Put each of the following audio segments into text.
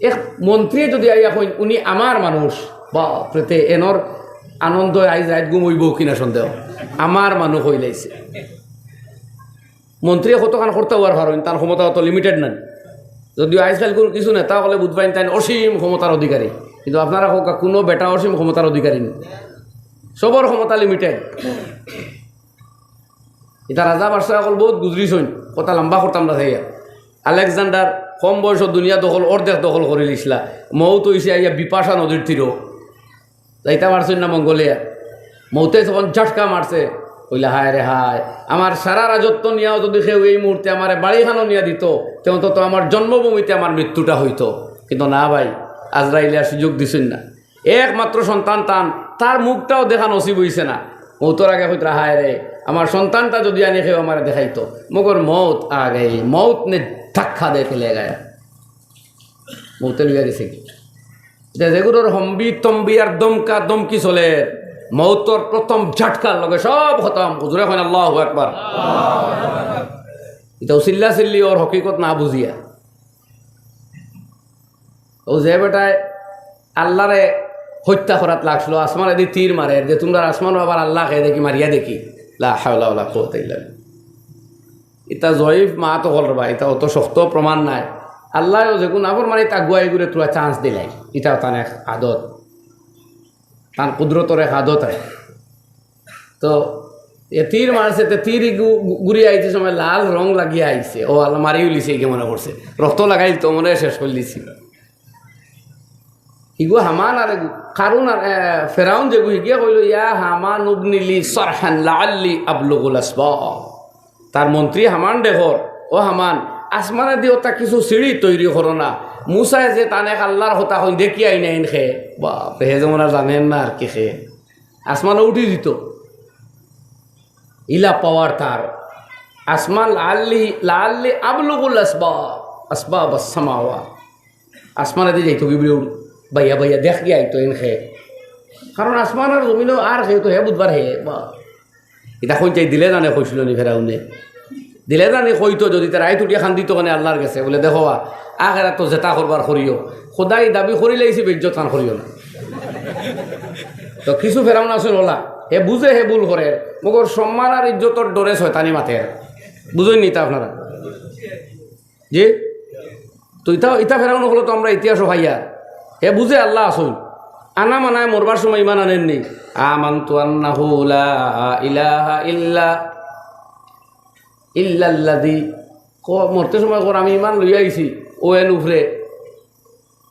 এক মন্ত্রী যদি আইয়া কইন উনি আমার মানুষ, বাপরেতে এনর আনন্দ আইজ রাত গুম হইব কিনা সন্দেহ। আমার মানুষ হইলাইছে। মন্ত্রী কতখান করতে হওয়ার কারণ তার ক্ষমতা অত লিমিটেড নাই। যদিও আজকাল কিছু নেতা হলে বুধবাইন তাই অসীম ক্ষমতার অধিকারী, কিন্তু আপনারা হোক কোনো বেটা অসীম ক্ষমতার অধিকারী নেই, সবর ক্ষমতা লিমিটেড। এটা রাজা বাদশাহ সকল বহুত গুজরিছইন, কথা লম্বা করতাম না থাইয়া। আলেকজান্ডার কম বয়সত দুনিয়া দখল অর্ধেক দখল করে লিছলা, মৌত হয়েছে আইয়া বিপাশা নদীর তীরও যাইতে পারছেন না মঙ্গোলিয়া। মৌতে যখন ঝটকা মারছে কইলা হায় রে হায়, আমার সারা রাজত্ব নিয়েও যদি কেউ এই মুহূর্তে আমার বাড়িখানো নিয়ে দিত তেমন তো আমার জন্মভূমিতে আমার মৃত্যুটা হইতো। কিন্তু না ভাই, আজরাইলে আর সুযোগ দিছেন না। একমাত্র সন্তান তার মুখটাও দেখা নসিব হইছে না। মৌতর আগে হইতে হায় রে, আমার সন্তানটা যদি আনি কেউ আমার দেখাইতো। মগর মৌত আ গই, মৌত নে ধাক্কা দিয়ে ফেলে গায়া, মৌতে লইয়া গেছে কি। যেগুলোর হম্বি তম্বি আর দমকা দমকি চলে, মৌতর প্রথম ঝটকার লগে সব খতম। হুজুরে কইন আল্লাহু আকবার। এটা চিল্লা চিল্লি ওর হকিকত না বুঝিয়া ও যে বেটায় আল্লাহরে হত্যা করাত লাগছিল, আসমান এদি তীর মারে যে তোমরা আসমান আবার আল্লাহ খেয়ে দেখি মারিয়া দেখি, লা হাওলা ওয়ালা কুওয়াতা ইল্লা বিল্লাহ। এটা জয়ীফ মা তো হল বা এটা অত শক্ত প্রমাণ নাই। আল্লাহ যে কোন আবার মানে তা গুয়াই ঘুরে তোরা চান্স দিলাই, এটাও তার এক আদত, তার কুদরতর এক আদত আছে। তো এ তীর মারছে, তো তীর ঘুরি আইছে সময় লাল রং লাগিয়ে আইছে, ও আল্লাহ মারিও লিছে কে মনে করছে, রক্ত লাগাই তো মনে শেষ করে দিছিল। ইগু হামান আর কারুন আর ফেরাউন যেগু হিগিয়া কইল ইয়া হামান উবনিলি সরহান লাআল্লি আবলুগুল আসবাব। তার মন্ত্রী হামান দেখর, ও হামান আসমানে দিও তা কিছু সিঁড়ি তৈরি করো না। মুসায় যে তানে আল্লাহর হতা হইন দেখি আইন আইন খে, বাপ হে যেমন আর জানেন না আর কি খে, আসমানে উঠি দিত ইলা পাওয়ার তার। আসমান লাআল্লি লাআল্লি আবলুগুল আসবাব, আসবাব আসসামাওয়া, আসমানে দিয়ে যাইতো কি উড়ি ভাইয়া ভাইয়া দেখ গিয়ে আইতো এন খে, কারণ আসমান আর জমিনও আর খে তো হে বুধবার হে। বা এটা কই চাই দিলে জানে কইছিল নি ফেরাউনে, দিলে জানে কইতো যদি তার আইত উঠিয়া খান দিত কানে আল্লাহর গেছে বলে দেখো আখেরা তো জেতা করবার করিও, খোদাই দাবি করি লাইছি বেজ্জত খান করিও না। তো কিছু ফেরাউন আসুন ওলা হে বুঝে হে ভুল করে, মগর সম্মান আর ইজ্জতর ডরে শয়তানি মাথের, বুঝেন নি তা আপনারা যে তো ইতা ফেরাউন হলো তো আমরা ইতিহাস ভাইয়া হে বুঝে আল্লাহ আসুন। আনা মানায় মরবার সময় ইমান আনেননি, আমানতু আন্নাহু লা ইলাহা ইল্লা ইল্লাল্লাযী, মরতে সময় কর আমি ইমান লইয়া আইছি ও এন উফরে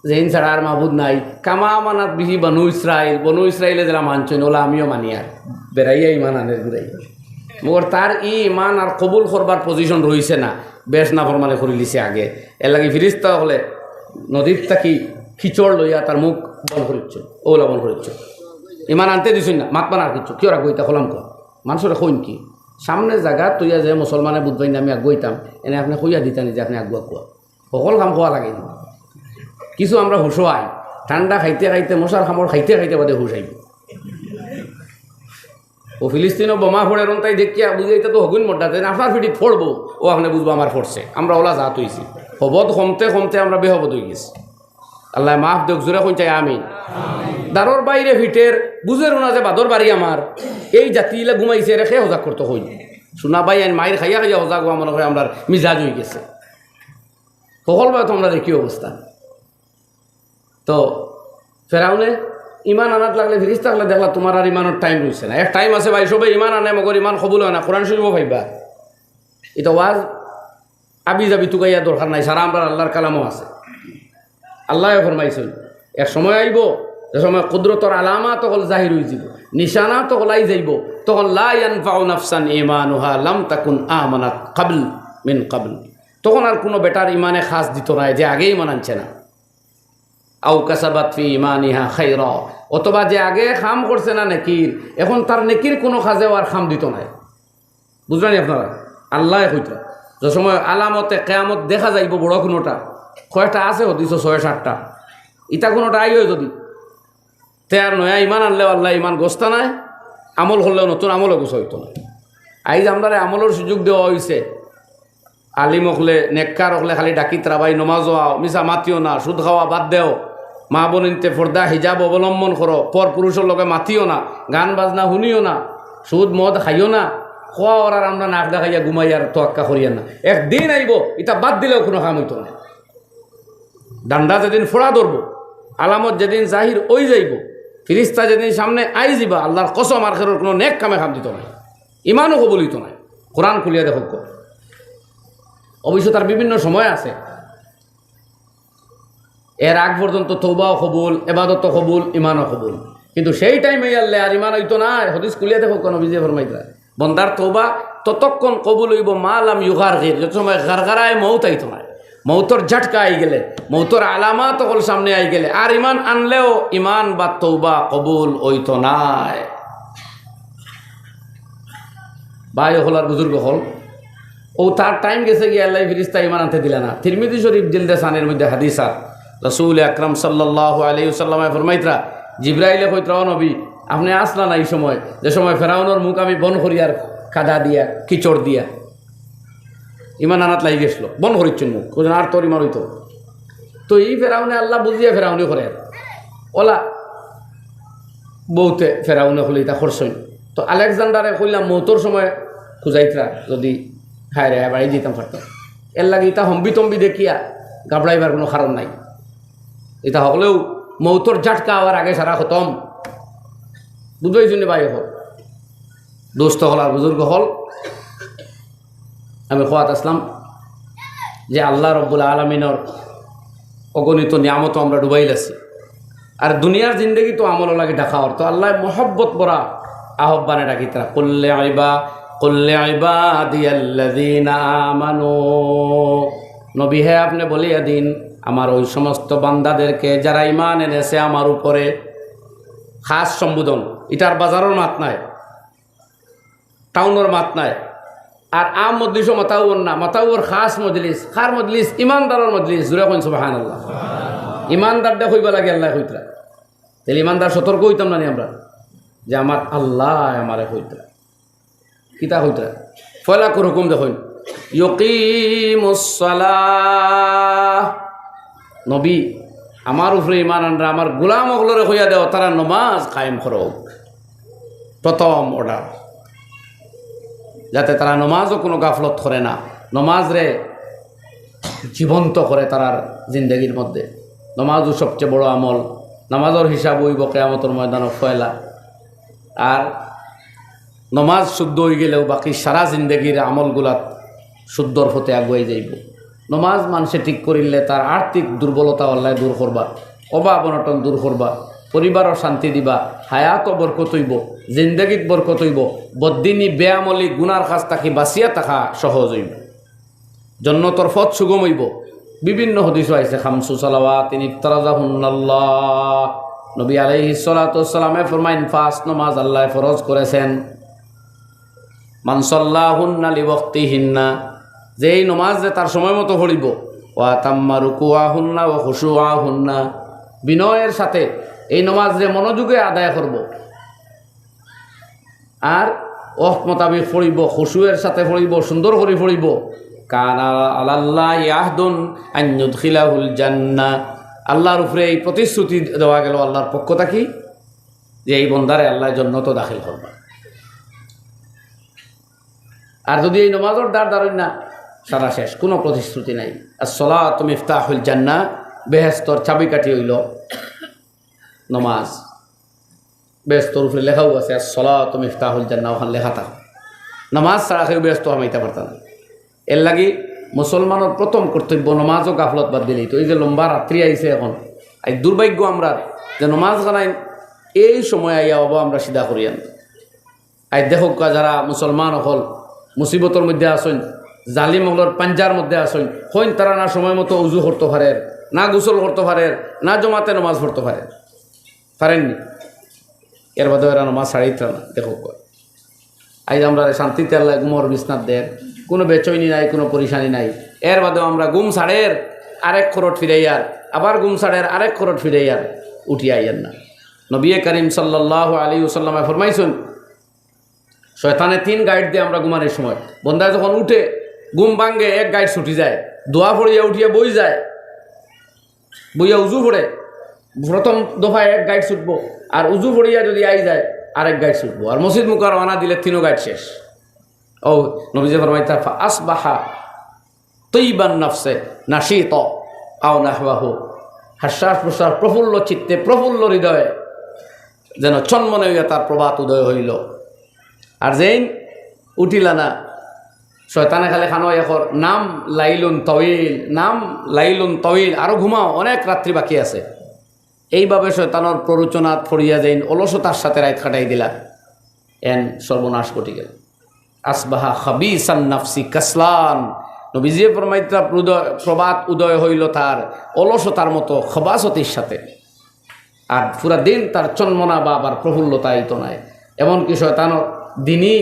যেইন ছাড়া আর মাবুদ নাই। কামা মানাত বিহি বনু ইসরাইলে যারা মানছেন ওলা আমিও মানি, আর বেড়াইয়া ইমান আনের ঘুরাই। মগর তার ইমান আর কবুল করবার পজিশন রয়েছে না, বেশ না ফরমানে করে লিছে আগে। এর লাগে ফিরিস্তা হলে নদীর থাকি খিচড় লইয়া তার মুখ বন করিচ্ছ, ওলা বন করিচ্ছ, ইমান আনতে দিছই না, মাত আর কিচ্ছু কিয় রাখবো এটা খোলাম কর মানুষের কইন কি সামনে জায়গা তৈয়া যে মুসলমানে বুধবাই না আমি আগুইতাম এনে আপনি কইয়া দিতানি যে আপনি আগুয়া কোয়া সকল কাম খোয়া লাগে। কিছু আমরা হুশো আই ঠান্ডা খাইতে খাইতে মশার খামড় খাইতে খাইতে বাদে হুশ আইব। ও ফিলিস্তিনও বোমা ফোড়ে রং তাই দেখিয়া বুঝাইতে তো হগুন মোটাতে আপনার ফিটি ফোড়বো, ও আপনি বুঝবো আমার ফোড়ছে, আমরা ওলা জাত হইছি হবদ কমতে কমতে আমরা বেহবদ হয়ে গেছি। আল্লাহ মাফ দেখ জোরে কই চাই আমি দারোর বাইরে ফিটের বুঝের না যে বাদর বাড়ি আমার এই জাতিলা ঘুমাইছে রেখে হজাক করতে হই শোনা ভাই আইন মায়ের খাইয়া খাইয়া হজাক হওয়া মনে হয় আমরা মিজাজ হয়ে গেছে সকল ভাই তোমরা দেখি অবস্থা। তো ফেরাউনে ইমান আনাত লাগলে ফিরিস থাকলে দেখলা তোমার আর ইমানের টাইম রয়েছে না, এক টাইম আছে ভাই সবে ইমান আনে মগর ইমান কবুল হয় না, কোরআন শরীফ ভাইবা এটা ওয়াজ আবি যাবি তুকাইয়া দরকার নাই, সারা আমরা আল্লাহর কালামও আছে। আল্লাহ ফরমাইছেন এক সময় আইব যে সময় কুদরতর আলামা তখন জাহির হয়ে যাব, নিশানা তখন লাই যাইব, তখন লা ইয়ানফাউ নাফসান ঈমানুহা লাম তাকুন আমানাত ক্বাবল মিন ক্বাবল, তখন আর কোনো বেটার ইমানে খাস দিত না যে আগেই ইমান আনছে না। আও কাসাবাত ফি ঈমানিহা খায়রা, অথবা যে আগে খাম করছে না নেকির এখন তার নেকির কোনো কাজেও আর খাম দিত না। বুঝলেন আপনারা? আল্লাহ কইত যে সময় আলামতে কিয়ামত দেখা যাইব বড় কোনোটা কয়টা আছে হদিস ৬-৭টা, ইটা কোনোটা আইও যদি তে আর নয়া ইমান আনলেও আল্লাহ ইমান গোস্তা নাই, আমল করলেও নতুন আমলও গোছ হইতো না। আইজ আমরা আমলের সুযোগ দেওয়া হয়েছে, আলিম হকলে নেককার হকলে খালি ডাকি ত্রাবাই নমাজ আও মিছা মাতিও না সুদ খাওয়া বাদ দেও মা বোনিতে পর্দা হিজাব অবলম্বন করো পর পুরুষের লগে মাতিও না গান বাজনা শুনিও না সুদ মদ খাইও না খোয়া ওরার আমরা নাক দেখাইয়া ঘুমাই আর তোয়াক্কা করিয়া না একদিন আইব এটা বাদ দিলেও কোনো কাম হইতো না ডান্ডা যেদিন ফোড়া ধরবো আলামত যেদিন জাহির ওই যাইব ফিরিস্তা যেদিন সামনে আই যাবা আল্লাহর কসম আর খেরোর কোনো নেক কামে খাম দিত না ইমানও কবুলিত নাই কোরআন খুলিয়া দেখো অবশ্য তার বিভিন্ন সময় আছে এর আগ পর্যন্ত তৌবাও কবুল এবাদত কবুল ইমানও কবুল কিন্তু সেই টাইমে আল্লাহ আর ইমান হইতো না হদিস খুলিয়া দেখো কোনো বিজয় ফরমাইতরা বন্দার তৌবা ততক্ষণ কবুল হইব মালাম ইউগার গির যত সময় গারগারায় মৌত আইতো না মৌতর ঝটকা আই গেলে মৌতর আলামাত হল সামনে আই গেলে আর ইমান আনলেও ইমান বা তৌবা কবুল হইতো নাই ভাই হল আর বুজুর্গ হল ও তার টাইম গেছে গিয়ে আল্লাহ ফিরিস্তা ইমান আনতে দিলে না তিরমিজি শরীফ জিলদে সানের মধ্যে হাদিস আর রাসূল আকরাম সাল্লাল্লাহু আলাইহি ওয়াসাল্লামে ফরমাইতরা জিবরাইলে কইতরা নবী আপনি আসলা না এই সময় যে সময় ফেরাউনের মুখ আমি বন করিয়ার কাদা দিয়া কিচড় দিয়া ইমান আনাত লাগি গেছিল বন করিচ্ছেন মুখ কোন আর তোর ইমান হইতো তো এই ফেরাউনে আল্লাহ বুঝিয়া ফেরাউনি করে ওলা বউতে ফেরাউনে হলে এটা খরচইন তো আলেকজান্ডারে কইলাম মৌতর সময় খুঁজাইতরা যদি হায় রে বাড়ি দিতাম পারতাম এর লাগে ইটা হম্বি দেখিয়া গাবড়াইবার কোনো কারণ নাই এটা হলেও মৌতর ঝাটকা হওয়ার আগে সারা খতম বুঝাই শুনে ভাই হল দোস্ত হল আর বুজুর্গ হল আমি খোয়াত আসলাম যে আল্লাহ রব্বুল আলমিনের অগণিত নিয়ামত আমরা ডুবাইলাছি আর দুনিয়ার জিন্দগি তো আমল লাগে ডাকা তো আল্লাহ মহব্বত বরা আহ্বানে ডাকি তারা কল্লে আইবা দিয়াল্লাযীনা আমানু নবী হে আপনি বলিয়া দিন আমার ওই সমস্ত বান্দাদেরকে যারা ঈমান এনেছে আমার উপরে খাস সম্বোধন এটার বাজারের মাত নাই টাউনের মাত নাই আর আম মজলিসও মাতাউর না মাতাউর খাস মজলিস ইমানদারের মজলিস জুড়ে কইন সুবহানাল্লাহ ইমানদারটা কইবা লাগে আল্লাহ কইতরা তাহলে ইমানদার সতর্ক হইতাম না আমরা যে আমার আল্লাহ আমারে কইতরা কিতা কইতরা ফয়লা করে হুকুম দেখুন ইয়কিমুস সালাহ নবী আমার উপরে ইমান আনরা আমার গোলাম ওগুলোরে কইয়া দেও তারা নমাজ কায়েম করুক প্রথম অর্ডার যাতে তারা নমাজও কোনো গাফলত করে না নমাজ রে জীবন্ত করে তারার জিন্দগির মধ্যে নমাজও সবচেয়ে বড় আমল নামাজের হিসাব হইব কিয়ামতের ময়দানত ফয়লা আর নমাজ শুদ্ধ হয়ে গেলেও বাকি সারা জিন্দগির আমলগুলাত শুদ্ধর হতে আগুয়াই যাইব নমাজ মানুষে ঠিক করিলে তার আর্থিক দুর্বলতা আল্লাহ দূর করবা অভাব অনটন দূর করবা পরিবারের শান্তি দিবা হায়াতও বরকত হইব জিন্দগিত বরকত হইব বদ্দিনী বেয়ামলি গুনার কাজ তাকে বাঁচিয়া থাকা সহজ হইব জন্নতর পথ সুগম হইব বিভিন্ন হদিস আইছে খামসু সালাওয়াতিন ইফতারাজাহুন্নাল্লাহ নবী আলাইহিস সালাতু ওয়াস সালামে ফরমাইন ফাস নামাজ আল্লাহ ফরজ করেছেন মান সাল্লাহুন্না লিওয়াক্তিহিন্না যেই নমাজ যে তার সময় মতো পড়িব ওয়া তাম্মা রুকুআহুন্না ওয়া খুশুআহুন্না বিনয়ের সাথে এই নমাজ যে মনোযোগে আদায় করব আর ওয়াক্ত মোতাবেক পড়িব খুশুয়ের সাথে পড়িব সুন্দর করে পড়িব কানা আলাল্লাহি আহদুন আন ইউদখিলাহুল জান্নাহ আল্লাহর উপরে এই প্রতিশ্রুতি দেওয়া গেল আল্লাহর পক্ষ থেকে যে এই বন্দারে আল্লাহ জান্নাতে দাখিল করবে আর যদি এই নমাজের দ্বার দাঁড়াই না সারা শেষ কোনো প্রতিশ্রুতি নাই as-সালাতু মিফতাহুল জান্নাহ বেহেশতর চাবিকাঠি হইল নমাজ বেহেশতর উপরে লেখাও আছে as-সালাতু মিফতাহুল জান্নাহ ওখানে লেখা থাকে নমাজ ছাড়া কেউ বেহেশত হামাইতে পারতাম না এর লাগি মুসলমানের প্রথম কর্তব্য নমাজও গাফলত বাদ দিলেই তো এই যে লম্বা রাত্রি আইছে এখন এই দুর্ভাগ্য আমরা যে নমাজ গানাই এই সময় আইয়া হবো আমরা সিধা করিয়ান আই দেখো যারা মুসলমান হল মুসিবতর মধ্যে আসেন জালিম হলর পাঞ্জার মধ্যে আসেন হইন তারা না সময় মতো উজু করতে পারে না গোসল করতে পারে না জমাতে নমাজ পড়তে পারেননি এর বাদে এরা নমাজ ছাড়িতে না দেখো আজ আমরা শান্তিতে আল্লাহ গুমর বিছনাত দেয় কোনো বেচৈনি নাই কোনো পরিশানি নাই এর বাদেও আমরা গুম ছাড়ের আরেক খরট ফিরাইয়ার আবার গুম ছাড়ের আরেক খরট ফিরাইয়ার উঠিয়া আইয়ার না নবী করিম সাল্লাল্লাহু আলাইহি ওয়াসাল্লামে ফরমাইছেন শয়তানে 3 গাইড দিয়ে আমরা ঘুমানোর সময় বন্দা যখন উঠে ঘুম ভাঙ্গে এক গাইড ছুটি যায়, দোয়া পড়িয়া উঠিয়া বই যায়, বইয়া উজু পড়ে, প্রথম দফায় এক গাইড ছুটবো, আর উজু পড়িয়া যদি আই যায় আরেক গাইড ছুটবো, আর মসজিদ মুকাররমানা দিলে 3 গাইড শেষ। ও নবীজি ফরমাইতা আসবাহা তৈবান নফসে নাশীত আও নাহওয়াহু, হাস্যাস প্রশ্বাস প্রফুল্ল চিত্তে প্রফুল্ল হৃদয়ে যেন চন্মনে হইয়া তার প্রভাত উদয় হইল। আর যেইন উঠিলা না, শয়তানে খালে খানো এখন নাম লাইলুন তওয়িল, নাম লাইলুন তওয়িল, আরও ঘুমাও, অনেক রাত্রি বাকি আছে। এইভাবে শয়তানোর প্ররোচনাত ফড়িয়া যাইন, অলসতার সাথে রাত কাটাই দিলা, এন সর্বনাশ ঘটি গেল। আসবাহা খাবিসান নাফসি কাসলান, নবীজি ফরমাইতা প্রভাত উদয় হইল তার অলসতার মতো খবাসতির সাথে, আর পুরা দিন তার চন্মনা বা আবার প্রফুল্লতা আইত নাই। এমনকি শয়তানর দিনই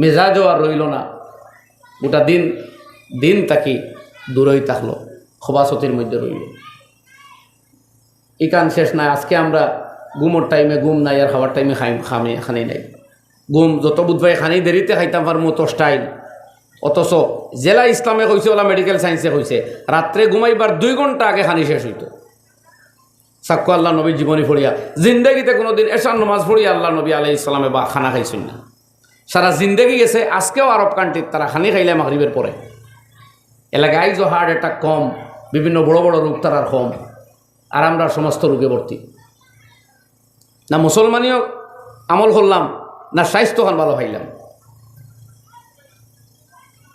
মেজাজও আর রইল না, গোটা দিন তাকে দূরই থাকলো, খবাসতির মধ্যে রইল। ইকান শেষ নাই, আজকে আমরা ঘুমোর টাইমে ঘুম নাই, আর খাওয়ার টাইমে খানি নাই। ঘুম যত বুধবাই খানি দেরিতে খাইতাম পার মতো স্টাইল, অথচ জেলা ইসলামে কইছে, ওলা মেডিকেল সায়েন্সে কইছে রাত্রে ঘুমাইবার 2 ঘন্টা আগে খানি শেষ হইত। সাক্ষ্য আল্লাহ নবী জীবনী ফড়িয়া জিন্দেগিতে কোনোদিন এশার নমাজ পড়িয়া আল্লাহ নবী আলাইহিস সালামে বা খানা খাইছেন না। সারা জিন্দেগি গেছে, আজকেও আরব কান্ট্রির তারা খানি খাইলে মাগরিবের পরে। এলাকায় আইজও হার্ট অ্যাটাক কম, বিভিন্ন বড় বড় রোগ তারার কম, আর আমরা সমস্ত রোগে ভর্তি। না মুসলমানিও আমল করলাম, না স্বাস্থ্যখান ভালো খাইলাম।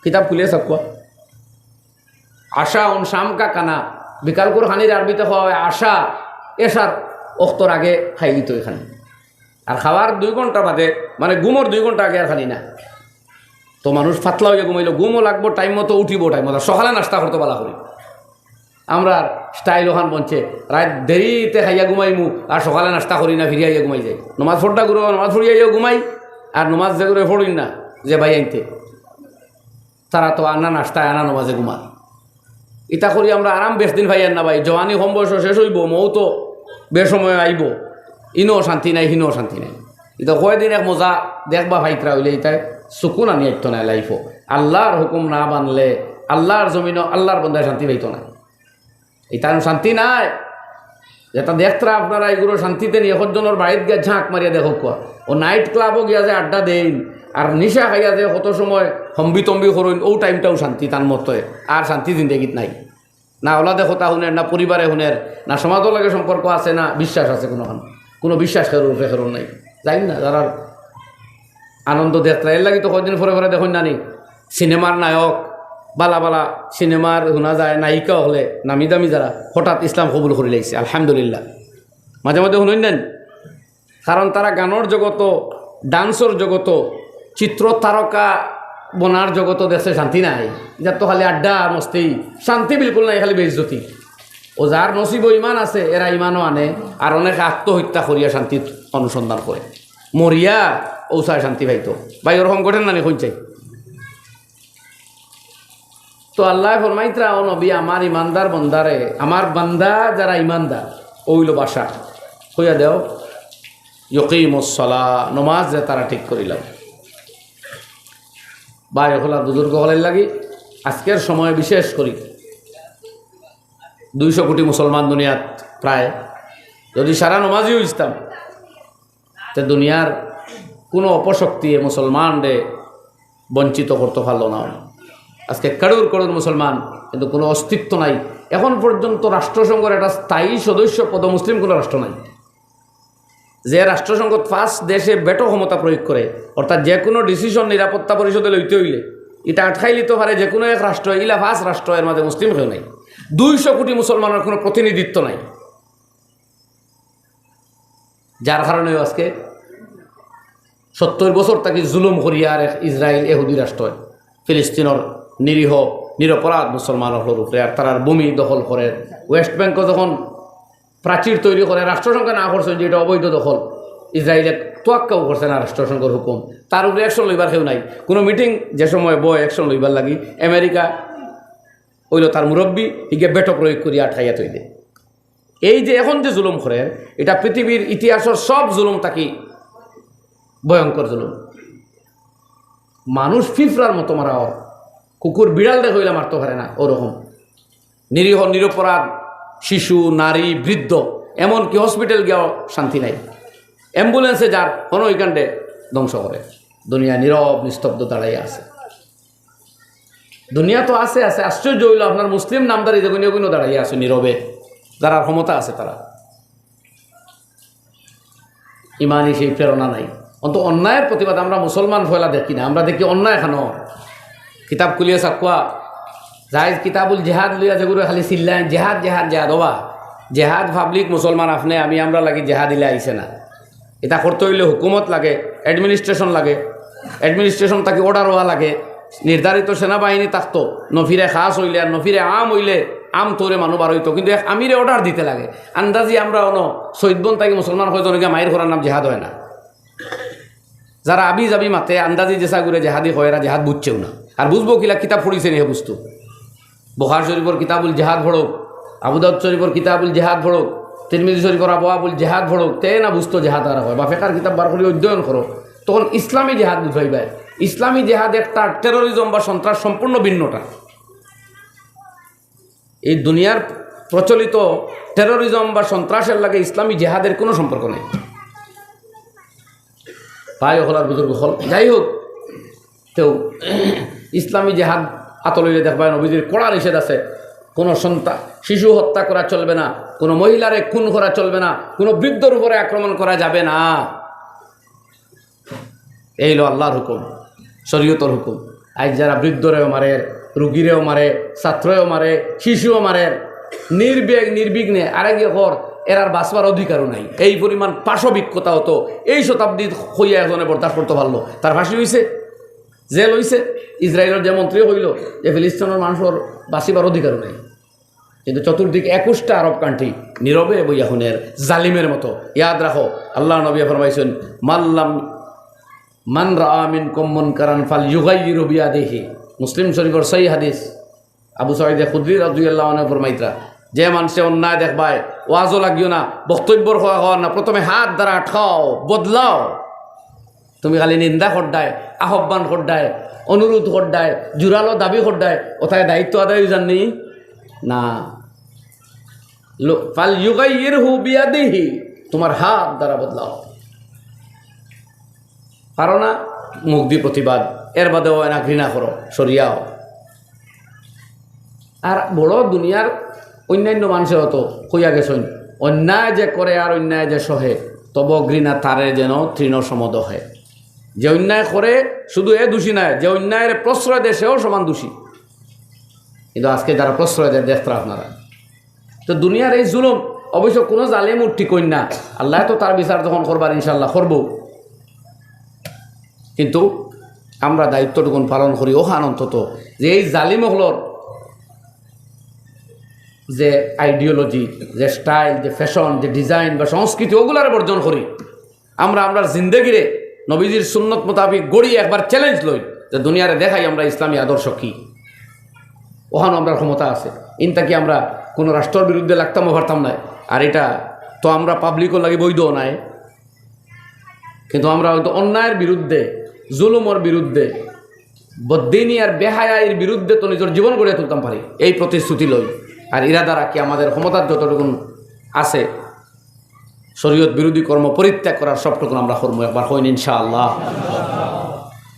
কিতাব খুলে সাক্ষ্য আশা উন শাম কা কানা, বিকাল করে খানির আরবিতে খাওয়া হয় আশা, এসার অক্তর আগে খাই দিত এখানে। আর খাওয়ার 2 ঘন্টা বাদে, মানে ঘুমোর 2 ঘন্টা আগে আর খানি না। তো মানুষ ফাতলা হয়ে ঘুমাইলো, ঘুমও লাগবো টাইম মতো, উঠিব টাইম মতো, সকালে নাস্তা করতে বলা করি। আমরা স্টাইল ওখান বলছে রাত দেরিতে খাইয়া ঘুমাইমু, আর সকালে নাস্তা করি না, ফিরিয়ে আইয়া ঘুমাই যাই। নমাজ ফোরটা ঘুরো, নমাজ ফড়িয়ে আইয়া ঘুমাই, আর নমাজ যে করে ফড়িন না যে ভাই আনতে, তারা তো আনা নাস্তায় আনা নমাজে ঘুমান। ইতা করি আমরা আরাম বেশ দিন ভাইয়ার না ভাই, জওয়ানি কম বয়স শেষ হইব, মৌ তো বেসময় আইব, ইনও শান্তি নাই, হিনও শান্তি নাই। এটা কয়দিন এক মজা দেখবা ভাইতরা হইলে ইতাই সুকুন আনি আইতো না লাইফও। আল্লাহর হুকুম না বানলে আল্লাহর জমিনও আল্লাহর বন্ধায় শান্তি পাইতো না। ইতার শান্তি নাই, যেটা দেখতরা আপনারা এগুলো শান্তিতে নিয়ে একজনের বাড়িতে গিয়ে ঝাঁক মারিয়া দেখো কোয়া, ও নাইট ক্লাবও গিয়া যে আড্ডা দেন, আর নিশা খাইয়া যে কত সময় হম্বি তম্বি করুন, ও টাইমটাও শান্তি তার মতো, আর শান্তি জিন্দেগিত নাই। না ওলাদে কথা শুনের, না পরিবারে শুনের, না সমাজের লাগে সম্পর্ক আছে, না বিশ্বাস আছে কোনো বিশ্বাস খেরুন নাই। যাই না যারা আনন্দ দেখতরা এর লাগি তো কদিন পরে পরে দেখুন জানি সিনেমার নায়ক বালা বালা সিনেমার শোনা যায় নায়িকা হলে নামি দামি যারা হঠাৎ ইসলাম কবুল করে লাইছে, আলহামদুলিল্লাহ। মাঝে মাঝে শুনুন নেন, কারণ তারা গানের জগত, ডান্সর জগত, চিত্র তারকা বনার জগত দেশে শান্তি নাই। যার তো খালি আড্ডা মস্তি, শান্তি বিলকুল নাই, খালি বেইজ্জতি। ও যার নসিব ইমান আছে এরা ইমানও আনে, আর অনেকে আত্মহত্যা করিয়া শান্তি অনুসন্ধান করে, মরিয়া ঔষায় শান্তি পাইতো। ভাই ওরকম ঘটেন না এখন চাই। তো আল্লাহ ফরমাইতরা, ও নবী আমার ইমানদার বন্দারে, আমার বান্দা যারা ইমানদার ওইল বাসা হইয়া দেও, ইয়কিমুস সালাহ, নমাজ যে তারা ঠিক করিলাম। বা এখলা বুজুর্গ হলের লাগি আজকের সময় বিশেষ করি 200 কোটি মুসলমান দুনিয়াত প্রায়, যদি সারা নমাজই হইতাম তো দুনিয়ার কোনো অপশক্তি মুসলমানরে বঞ্চিত করতে পারল না। আজকে কারুর মুসলমান, কিন্তু কোনো অস্তিত্ব নাই। এখন পর্যন্ত রাষ্ট্রসংঘের একটা স্থায়ী সদস্য পদ মুসলিম কোনো রাষ্ট্র নাই, যে রাষ্ট্রসংঘ ফার্স্ট দেশে বেটো ক্ষমতা প্রয়োগ করে, অর্থাৎ যে কোনো ডিসিশন নিরাপত্তা পরিষদে লইতে হইলে এটা আটকাই লিতে পারে যে কোনো এক রাষ্ট্র, ইলা ফার্স্ট রাষ্ট্র, এর মাঝে মুসলিম কেউ নাই। 200 কোটি মুসলমানের কোনো প্রতিনিধিত্ব নাই, যার কারণে আজকে 70 বছর তাকে জুলুম করিয়া আর ইসরায়েল এহুদি রাষ্ট্র ফিলিস্তিনের নিরপরাধ মুসলমানের উপরে, আর তারার ভূমি দখল করে। ওয়েস্ট ব্যাংকে যখন প্রাচীর তৈরি করে, রাষ্ট্রসংঘে না করছেন যে এটা অবৈধ দখল, ইসরায়েলের তোয়াক্কাও করছে না রাষ্ট্রসংঘের হুকুম, তার উপরে অ্যাকশন লইবার কেউ নাই। কোনো মিটিং যে সময় বয় অ্যাকশন লইবার লাগি, আমেরিকা হইল তার মুরব্বী হিগে বেটো প্রয়োগ করিয়া আঠাইয়া তৈরি। এই যে এখন যে জুলুম করে, এটা পৃথিবীর ইতিহাসের সব জুলুম তাকে ভয়ঙ্কর জুলুম। মানুষ ফিফরার মতো মারা হয়, কুকুর বিড়াল দেখে হইলে মারতে পারে না, ওরকম নিরীহ নিরপরাধ শিশু, নারী, বৃদ্ধ, এমনকি হসপিটাল গিয়েও শান্তি নাই। অ্যাম্বুলেন্সে যার কোনো ওইখানটে ধ্বংস করে। দুনিয়া নীরব নিস্তব্ধ দাঁড়াই আছে। দুনিয়া তো আছে আছে, আশ্চর্য হইল আপনার মুসলিম নামদারি যেগুলো ওগুলো দাঁড়াই আছে নীরবে, যারা ক্ষমতা আছে তারা। ইমানই সেই প্রেরণা নাই। অন্ত অন্যায়ের প্রতিবাদ আমরা মুসলমান ফয়লা দেখি না, আমরা দেখি অন্যায় এখানো কিতাব খুলিয়ে চাকুয়া যাই কিতাবুল জেহাদ লইয়া যেগুলো খালি চিল্লায় জেহাদ জেহাদ জেহাদ। ওবা জেহাদ পাবলিক মুসলমান আপনি আমি আমরা লাগি জেহাদ দিলে আইসে না। এটা করতে হইলে হুকুমত লাগে, অ্যাডমিনিস্ট্রেশন লাগে, অ্যাডমিনিস্ট্রেশন তাকে অর্ডার হওয়া লাগে, নির্ধারিত সেনাবাহিনী থাকতো, নফিরে খাস হইলে আর নফিরে আম হইলে আম তোরে মানুষ বার হইতো, কিন্তু এক আমিরে অর্ডার দিতে লাগে। আন্দাজি আমরা অনো শহীদবন তাকে মুসলমান হয়তো মায়ের করার নাম জেহাদ হয় না। যারা আবি যাবি মাতে আন্দাজি জেসা করে জেহাদি হয়, এরা জেহাদ বুঝছেও না। আর বুঝবো কিলা কিতাব পড়িছে নিয়ে বুঝতো। বুখারী শরীফর কিতাবুল জেহাদ ভড়ক, আবু দাউদ শরীফর কিতাবুল জেহাদ ভড়ক, তিরমিজি শরীফর আবওয়াবুল জেহাদ ভড়ক, তে না বুঝতো জেহাদ আর হয়। বা ফেকার কিতাব বার করে অধ্যয়ন করো, তখন ইসলামী জেহাদ বুঝাইবে। ইসলামী জেহাদ একটা, টেরোরিজম বা সন্ত্রাস সম্পূর্ণ ভিন্নটা। এই দুনিয়ার প্রচলিত টেরোরিজম বা সন্ত্রাসের লাগে ইসলামী জেহাদের কোনো সম্পর্ক নেই। ভাই হলার বুজুর্গ হল, যাই হোক, তো ইসলামী জেহাদ আতলইলে দেখবা নবীজির কড়া নিষেধ আছে। কোনো সন্তান শিশু হত্যা করা চলবে না, কোনো মহিলারে খুন করা চলবে না, কোনো বৃদ্ধর উপরে আক্রমণ করা যাবে না। এই হলো আল্লাহর হুকুম, শরীয়তর হুকুম। আজ যারা বৃদ্ধরেও মারে, রুগীরেও মারে, ছাত্রও মারে, শিশুও মারে, নির্বিঘ্নে আরেক ঘর, এরার বাঁচবার অধিকারও নাই। এই পরিমাণ পাশবিকতা হতো এই শতাব্দী হইয়া একজনে বরদাস্ত করতে পারলো, তার ফাঁসি হয়েছে, জেল হয়েছে। ইসরায়েলের যে মন্ত্রী হইল যে ফিলিস্তিনের মানুষের বাঁচিবার অধিকারও নাই, কিন্তু চতুর্দিকে 21টা আরব কান্ট্রি নীরবে বইয়া হুনের জালিমের মতো। ইয়াদ রাখো, আল্লাহ নবী ফরমাইছেন মান রাআ মিনকুম মুনকারান ফালইয়ুগাইয়িরহু বিয়াদিহি। মুসলিম শরীফের সহিহ হাদিস, আবু সাঈদ খুদরি রাদিয়াল্লাহু আনহু ফরমাইতরা, যে মানুষে অন্যায় দেখবায় ওয়াজও লাগিও না, বক্তব্যর হওয়া না, প্রথমে হাত দ্বারা আটকাও, বদলাও। তুমি খালি নিন্দা করডায়, আহ্বান করডায়, অনুরোধ করডায়, জুরালো দাবি করডায়, ওথায় দায়িত্ব আদায় জাননি না। ফালইয়ুগাইয়িরহু বিয়াদিহি, তোমার হাত দ্বারা বদলাও। পারো না, মুখ দিয়ে প্রতিবাদ, এর বাদেও না ঘৃণা করো, সরিয়াও। আর বড় দুনিয়ার অন্যান্য মানুষের হতো কইয়া গেছেন, অন্যায় যে করে আর অন্যায় যে সহে, তব ঘৃণা তারে যেন তৃণ সমদ হয়। যে অন্যায় করে শুধু এ দোষী নয়, যে অন্যায়ের প্রশ্রয় দেয় সেও সমান দোষী। কিন্তু আজকে যারা প্রশ্রয় দেয় দেখতে আপনারা, তো দুনিয়ার এই জুলুম অবশ্য কোনো জালেম ঠিক কই না, আল্লাহ তো তার বিচার যখন করবার ইনশাল্লাহ করব। কিন্তু আমরা দায়িত্বটুকুন পালন করি ওখান অন্তত, যে এই জালিম হলর যে আইডিওলজি, যে স্টাইল, যে ফ্যাশন, যে ডিজাইন বা সংস্কৃতি, ওগুলার বর্জন করি। আমরা জিন্দেগিরে নবীজির সুন্নত মোতাবিক গড়ি একবার চ্যালেঞ্জ লই, যে দুনিয়ারে দেখাই আমরা ইসলামী আদর্শ কী। ওখানে আমরা ক্ষমতা আছে, ইনটা কি আমরা কোনো রাষ্ট্রের বিরুদ্ধে লাগতামও পারতাম না। আর এটা তো আমরা পাবলিকও লাগে বৈধও নাই, কিন্তু আমরা হয়তো অন্যায়ের বিরুদ্ধে, জুলুমের বিরুদ্ধে, বদ্দিনী আর বেহায়াইয়ের বিরুদ্ধে তো নিজের জীবন গড়ে তুলতাম পারি, এই প্রতিশ্রুতি লই। আর ইরাদা রাখি আমাদের ক্ষমতার যতটুকুন আছে শরীয়ত বিরোধী কর্ম পরিত্যাগ করার সবটুকুন আমরা করবো, একবার হইন ইনশাআল্লাহ।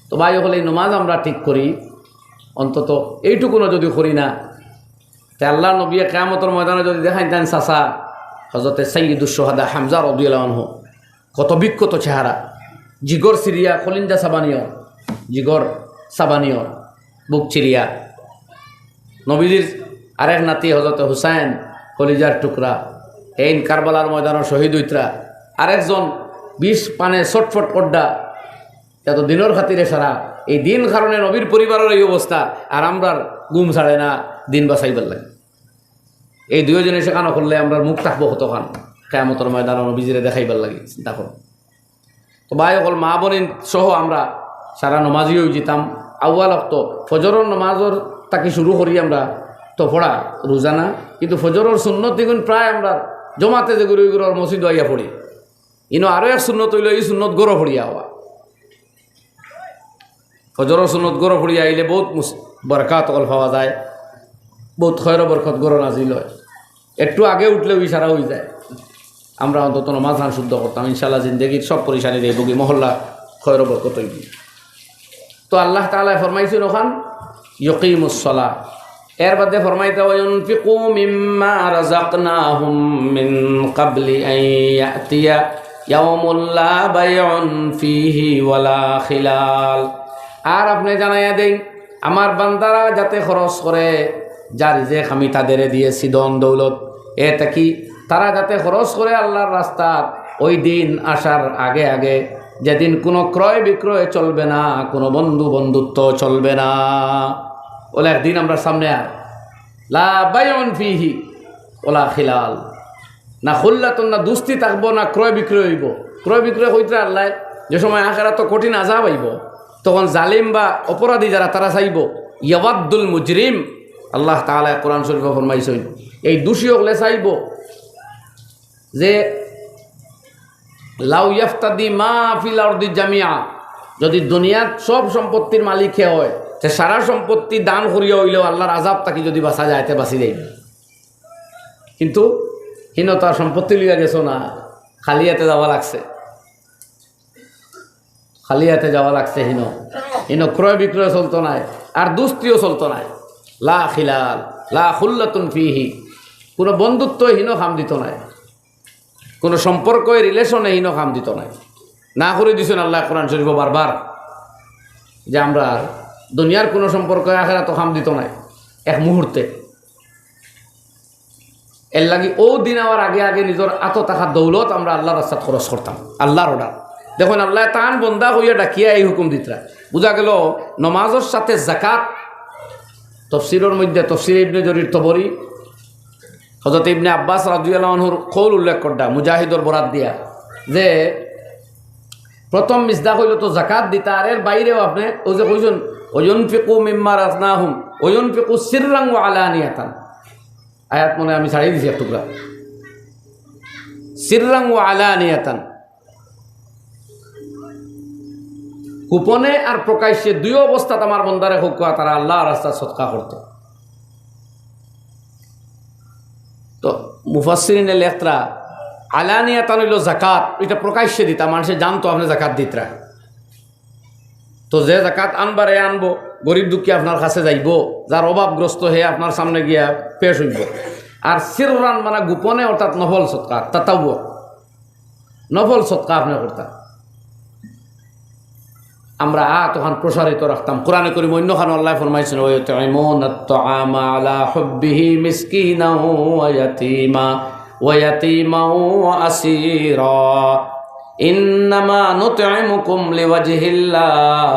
তো ভাই হলে এই নমাজ আমরা ঠিক করি, অন্তত এইটুকুনও যদি করি না, তে আল্লাহ নবী কিয়ামতের ময়দানে যদি দেখাই দেন চাচা হযরতে সাইয়্যিদুশ শুহাদা হামজা রাদিয়াল্লাহু আনহু, কত বিক্ষত চেহারা, জিগর সিরিয়া, খলিঞ্জা সাবানীয়, জিগর সাবানীয়, বুক চিরিয়া। নবীজির আরেক নাতি হযরতে হুসাইন, কলিজার টুকরা, এই কারবালার ময়দানের শহীদ হইতরা। আরেকজন 20 পানে ছটফট করডা, এত দিনের খাতিরে সারা, এই দিন কারণে নবীর পরিবারের এই অবস্থা, আর আমরার গুম ছাড়ে না, দিন বাঁচাইবার লাগে। এই দুইজনে সেখানে করলে আমরা মুখ থাকবো কতক্ষণ, কিয়ামতের ময়দানে নবীজিরে দেখাইবার লাগে, চিন্তা করো। তো ভাই অকল মা বোন সহ আমরা সারা নমাজি হয়ে যেতাম। আউয়াল অক্ত ফজরের নমাজর তাকে শুরু করি আমরা তো পড়া রোজানা, কিন্তু ফজরের সুন্নত দেখুন প্রায় আমরা জমাতে যে গুরুর মসজিদ আইয়া পড়ি। ইনো আরও এক সুন্নত হইল, এই সুন্নত গড় ফড়িয়া হওয়া। ফজরের সুন্নত গড় ফড়িয়া আইলে বহুত বরকাত অল পাওয়া যায়, বহুত খয়র বরকত গরো নাজিল হয়। একটু আগে উঠলেও ইশারা হয়ে যায়। আমরা অন্তত নমাজ হান শুদ্ধ করতাম, ইনশাল্লাহ জিন্দগির সব পরিশানি দিয়ে বগি মহল্লা খয়র বরকত হইব। তো আল্লাহ তাআলা ফরমাইছেন ওখান ইয়কিমুস সালাহ, এর বাদে ফরমাইতে ওয়ায়ুনফিকু মিম্মা রাযাকনাহুম মিন ক্বাবলি আন ইয়াতিয়া ইয়াউমুল লা বাইউন ফীহি ওয়ালা খিলাল। আর আপনি জানাইয়া দেন আমার বান্দারা যাতে খরচ করে যার রিজিক আমি তাদের দিয়েছি ধন দৌলত, এটা কি তারা যাতে খরচ করে আল্লাহর রাস্তায় ওই দিন আসার আগে আগে, যেদিন কোনো ক্রয় বিক্রয় চলবে না, কোনো বন্ধুত্ব চলবে না। ওলা একদিন আমরা সামনে আর লা বাইউন ফীহি ওলা খিলাল, না খুল্লাতুন, না দুস্তি থাকবো, না ক্রয় বিক্রয় হইব। ক্রয় বিক্রয় হইতে আল্লাহ যে সময় আখিরাত তো কঠিন আযাব আইব, তখন জালিম বা অপরাধী যারা তারা চাইব ইয়াওয়াদ্দুল মুজরিম। আল্লাহ তাআলা কোরআন শরীফে ফরমাইছেন এই দোষী হলে চাইব যে লাউ ইয়াফতাদি মা ফিল আরদি জামিয়া, যদি দুনিয়ার সব সম্পত্তির মালিক হে হয়, সে সারা সম্পত্তি দান করিয়া হইলেও আল্লাহর আযাব তাকে যদি বাঁচা যায় তে বাঁচি যাইবে। কিন্তু হীনতার সম্পত্তি লিয়া গেছো না, খালি হাতে যাওয়া লাগছে, খালি হাতে যাওয়া লাগছে। হীন ক্রয় বিক্রয় চলতো নাই, আর দুস্তিও চলতো নাই। লা খিলাল লা খুল্লাতুন ফীহি, কোনো বন্ধুত্ব হীন খাম দিত নাই, কোনো সম্পর্ক রিলেশনে হীন খাম দিত নাই। না করে দিছেন আল্লাহ কোরআন শরীফ বারবার যে আমরা দুনিয়ার কোনো সম্পর্ক আখিরাত খাম দিত নাই এক মুহূর্তে। এর লাগি ও দিন আমার আগে আগে নিজের আত টাকা দৌলত আমরা আল্লাহর রাস্তাত খরচ করতাম। আল্লাহর অর্ডার দেখুন, আল্লাহ তান বন্দা হইয়া ডাকিয়া এই হুকুম দিতরা। বুঝা গেল নমাজের সাথে জাকাত। তফসিরের মধ্যে তফসির ইবনে জরির তবরি হযরত ইবনে আব্বাস রাদিয়াল্লাহু আনহুর কৌল উল্লেখ করডা মুজাহিদর বরাত দিয়া, যে প্রথম মিসদাক হইল তো জাকাত দিতা, আর এর বাইরেও আপনি ওই যে কইছেন ওয়ায়ুনফিকু মিম্মা রাযকনাহুম ওয়ায়ুনফিকু সিররান ওয়া আলানিয়াতান, আয়াত মনে আমি ছাড়িয়ে দিছি এক টুকরা, সিররান ওয়া আলানিয়াতান, গোপনে আর প্রকাশ্যে দুই অবস্থাত আমার বন্দারে হোক তারা আল্লাহর রাস্তায় সদকা করত। তো মুফাসসিরিনে লেখরা আলানিয়াতান হইল জাকাত, এটা প্রকাশ্যে দিতা, মানুষে জানতো আপনি জাকাত দিতরা। তো যে জাকাত আনবারে আনবো, গরিব দুঃখী আপনার কাছে যাইব, যার অভাবগ্রস্ত হয়ে আপনার সামনে গিয়া পেশ হইব। আর সিররান মানে গোপনে, অর্থাৎ নফল সদকা, তাতাও নফল সদকা আপনি করতাম। আমরা তখন প্রসারিত রাখতাম। কোরআনে করিম অন্যখানে আল্লাহ ফরমাইছেন ওয়ায়ুতিমুনাত তাআমা আলা হুব্বিহি মিসকিনান ওয়া ইয়াতীমা ওয়া আসীরা ইন্নামা নুতঈমুকুম লিওয়াজহিল্লাহ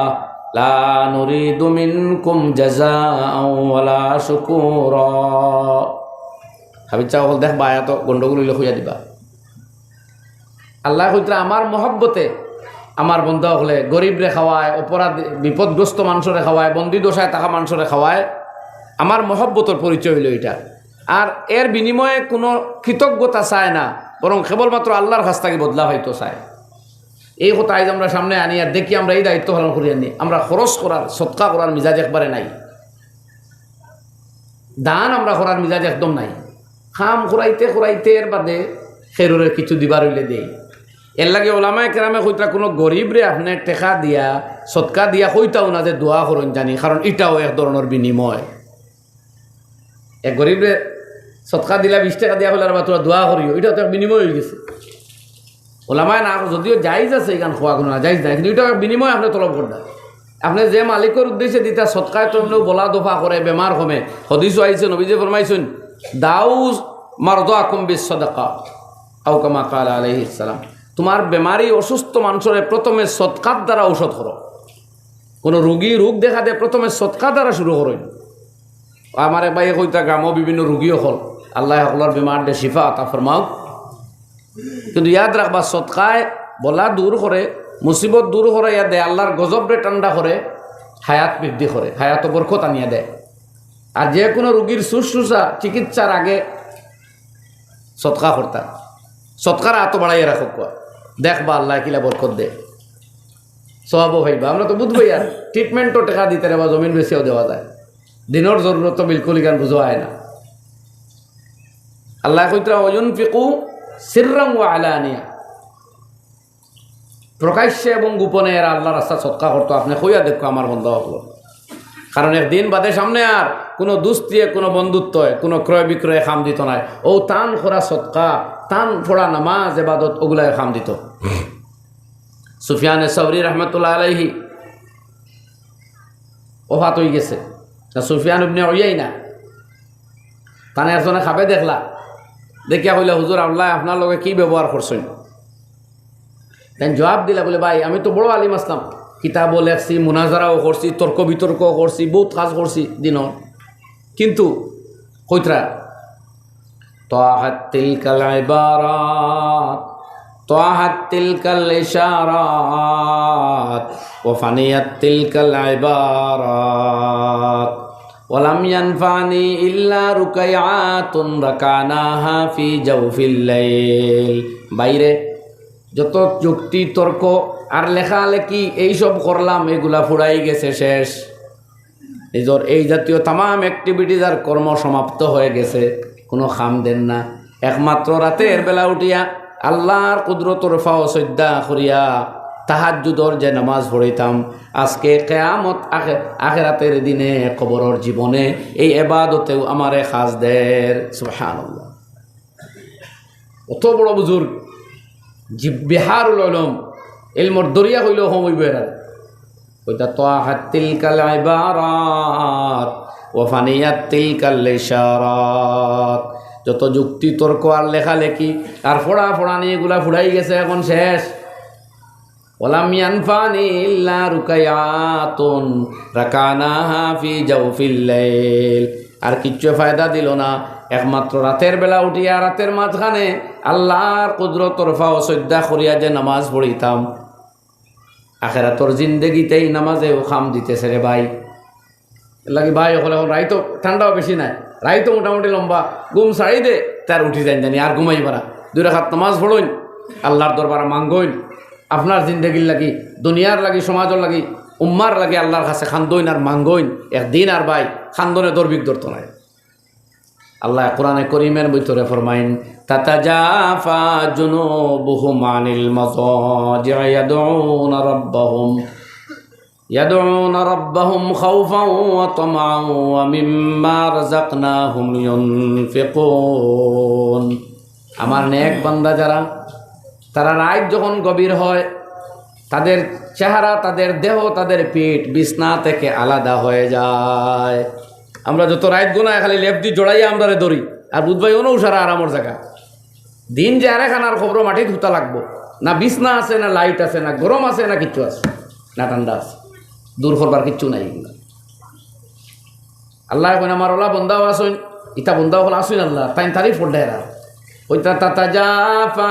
লা নুরিদু মিনকুম জাযাআন ওয়ালা শুকুরা। হাবিজ দেখ বায়াত গন্ডগোল হইলে হইয়া দিবা। আল্লাহ কইতরা আমার মহব্বতে আমার বন্ধু হলে গরিবরে খাওয়ায়, অপরাধ বিপদগ্রস্ত মানুষরে খাওয়ায়, বন্দি দশায় থাকা মানুষরে খাওয়ায়, আমার মহব্বতর পরিচয় হইল এটা। আর এর বিনিময়ে কোনো কৃতজ্ঞতা চায় না, বরং কেবলমাত্র আল্লাহর কাছ থেকে বদলা হয়তো চায়। এই কথা আজ আমরা সামনে আনি, আর দেখি আমরা এই দায়িত্ব পালন করি আনি। আমরা খরচ করার, সৎকা করার মিজাজ একবারে নাই, দান আমরা করার মিজাজ একদম নাই। খাম খুরাইতে এর বাদে খেরুরের কিছু দিবার হইলে দেই। এর লাগে ওলামায়ে কেরামে কইতা কোনো গরিবরে আপনি টেকা দিয়া সৎকা দিয়া কইতাও না যে দোয়া করুন জানি, কারণ এটাও এক ধরনের বিনিময়। এক গরিবরে সৎকা দিলা 20 টাকা দিয়া হলে আর তোরা দোয়া করিও, এটাও তো এক বিনিময় হয়ে গেছে। ওলামায় না যদিও জায়েজ আছে এখান খোয়া কোনো না জায়েজ নাই, কিন্তু এটাও এক বিনিময় আপনি তলব করবেন। আপনি যে মালিকের উদ্দেশ্যে দিতা সৎকায় তো বলা দফা করে বেমার কমে। হদিসও আইছে, নবীজি ফরমাইছেন দাউ মারদাকুম বিসসাদাকা আও কামা ক্বালা আলাইহিস সালাম, তোমার বেমারি অসুস্থ মানুষের প্রথমে সৎকার দ্বারা ঔষধ করো। কোনো রোগী রোগ দেখা দেয় প্রথমে সৎকার দ্বারা শুরু করেন। আমার এক ভাই কইতা গ্রামও বিভিন্ন রোগীও হল, আল্লাহ সকলের বেমার দে শিফা আতা ফরমাও। কিন্তু ইয়াদ রাখবা সৎকায় বলা দূর করে, মুসিবত দূর করে, ইয়া দেয় আল্লাহর গজবরে ঠান্ডা করে, হায়াত বৃদ্ধি করে, হায়াত বরকত আনিয়া দেয়। আর যে কোনো রোগীর শুশ্রূষা চিকিৎসার আগে সৎকা করতা, সৎকার এত বাড়াইয়া রাখো, দেখবা আল্লাহ কিলা বরকত দে, সওয়াবও ভাইবা। আমরা তো বুঝবই, আর ট্রিটমেন্টও টাকা দিতে রে বা জমিন বেশিও দেওয়া যায়। দিনের জরুরত তো বিলকুল গান বুঝো হয় না। আল্লাহ কইতরা ওয়ুনফিকু সিররাম ওয়া আলানিয়া, প্রকাশ্যে এবং গোপনে এরা আল্লাহর রাস্তা সদকা করতো। আপনি কইয়া দেখো আমার বন্ধ হলো, কারণ একদিন বাদে সামনে আর কোনো দুস্তিয়ে, কোনো বন্ধুত্বয়, কোনো ক্রয় বিক্রয়ে খাম দিত নাই। ও টান করা সদকা, টান ফোড়া নামাজ এবাদত ওগুলায় খাম দিত। সুফিয়ানে সওরি রহমতুল্লাহ আলাইহি ওফাত হয়ে গেছে। সুফিয়ান ইবনে উয়াইনা তানে একজনে খাবে দেখলা, দেখিয়া কইলা হুজুর আল্লাহ আপনার লগে কি ব্যবহার করছেন? তাই জবাব দিলা বলে ভাই আমি তো বড় আলিম আসলাম, কিতাবও লেখছি, মুনাজারাও করছি, তর্ক বিতর্কও করছি, বহুত কাজ করছি দিন, কিন্তু কইতরা তাহাত তিলকাল ইবারাত তাহাত তিলকাল ইশারাত ওয়া ফানিয়াত তিলকাল ইবারাত ওয়ালাম ইয়ানফানি ইল্লা রুকায়াতুন রাকানাহা ফি জাওফিল লাইল। বাইরে যত যুক্তি তর্ক আর লেখালেখি এইসব করলাম, এগুলা ফুরাই গেছে, শেষ। নিজের এই জাতীয় তামাম অ্যাক্টিভিটিজ আর কর্ম সমাপ্ত হয়ে গেছে, কোনো খাম দেন না। একমাত্র রাতের বেলা উঠিয়া আল্লাহর কুদরতর ফাও সদ্যা করিয়া তাহাজ্জুদর যে নামাজ পড়িতাম, আজকে কিয়ামত আখিরাতের দিনে কবরের জীবনে এই ইবাদতেও আমারে খাস দের। সুবহানাল্লাহ, অত বড় বুজুর্গ, বিহারুল উলুম, ইলমর দরিয়া হইল হইবেরা। ওইটা তাহাত তিলকাল ইবারাত ওয়া ফানিয়াত তিলকাল ইশারাত। যত যুক্তি তর্ক আর লেখালেখি আর ফোড়া ফোড়া নিয়ে এগুলা ফুড়াই গেছে, এখন শেষ। ওয়ালাম ইয়ানফানি ইল্লা রুকায়াতুন রাকানাহা ফি জাওফিল লাইল। আর কিচ্ছু ফায়দা দিল না, একমাত্র রাতের বেলা উঠিয়া রাতের মাঝখানে আল্লাহর কুদরতর ফাও সদ্যা করিয়া যে নামাজ পড়িতাম, আখিরাতর জিন্দেগিতেই নামাজেও খাম দিতেছে রে ভাই। লাগে ভাই এখন এখন রাইতো ঠান্ডাও বেশি নাই, রাইতো মোটামুটি লম্বা, ঘুম ছাড়ি দে তার উঠি যাই জানি, আর ঘুমাই পারা। 2 রাকাত নামাজ পড়ইন, আল্লাহর দরবারে মাঙ্গইন, আপনার জিন্দগির লাগি, দুনিয়ার লাগি, সমাজের লাগি, উম্মার লাগি আল্লাহর কাছে খান্দইন আর মাঙ্গইন। একদিন আর ভাই খান্দনে দরবিক ধরতো নাই। আল্লাহ কোরআনে করিমের ভিতরে ফরমাইন তাতাজাফা জুনুবুহুম আনিল মাযাজি'i ইয়াদউনা রাব্বাহুম খাউফান ওয়া তামআন ওয়া মিম্মা রাযাকনাহুম ইউনফিকুন। আমার নেক বান্দা যারা, তারা রাত যখন গভীর হয়, তাদের চেহারা, তাদের দেহ, তাদের পিঠ বিছনা থেকে আলাদা হয়ে যায়। আমরা যত রাত গোনায় খালি লেপ দিয়ে জড়াইয়া আমরা ধরি, আর বুধবাই অনু সারা আরামর জায়গা। দিন যে আরে খানার খবর মাটি ধুতা লাগবো না, বিছনা আছে না, লাইট আছে না, গরম আছে না, কিচ্ছু আছে না, ঠান্ডা আছে, দূর করবার কিচ্ছু নাই। আল্লাহ এখন আমার ওলা বন্দাও আসুন, ইটা বন্দাও হল আসুন, আল্লাহ তাই তারিফ করলে এরা। ওইটা তাতাজাফা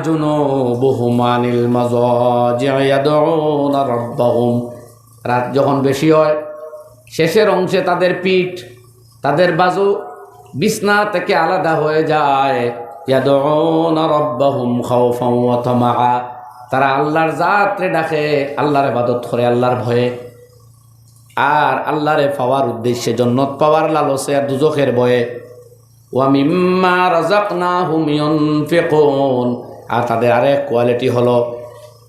জুনুবুহুম আনিল মাযাজি'i ইয়াদউনা রাব্বাহুম। রাত যখন বেশি হয়, শেষের অংশে তাদের পিঠ, তাদের বাজু বিছনা থেকে আলাদা হয়ে যায়। ইয়াদউনা রাব্বাহুম খাউফান ওয়া তামাআ। তারা আল্লাহর জাতরে ডাকে, আল্লাহর ইবাদত করে আল্লাহর ভয়ে, আর আল্লাহরে পাওয়ার উদ্দেশ্যে, জান্নাত পাওয়ার লালসে আর দুজখের ভয়ে। ওয়া মিম্মা রাযাকনাহুম ইউনফিকুন। আর তাদের আরেক কোয়ালিটি হলো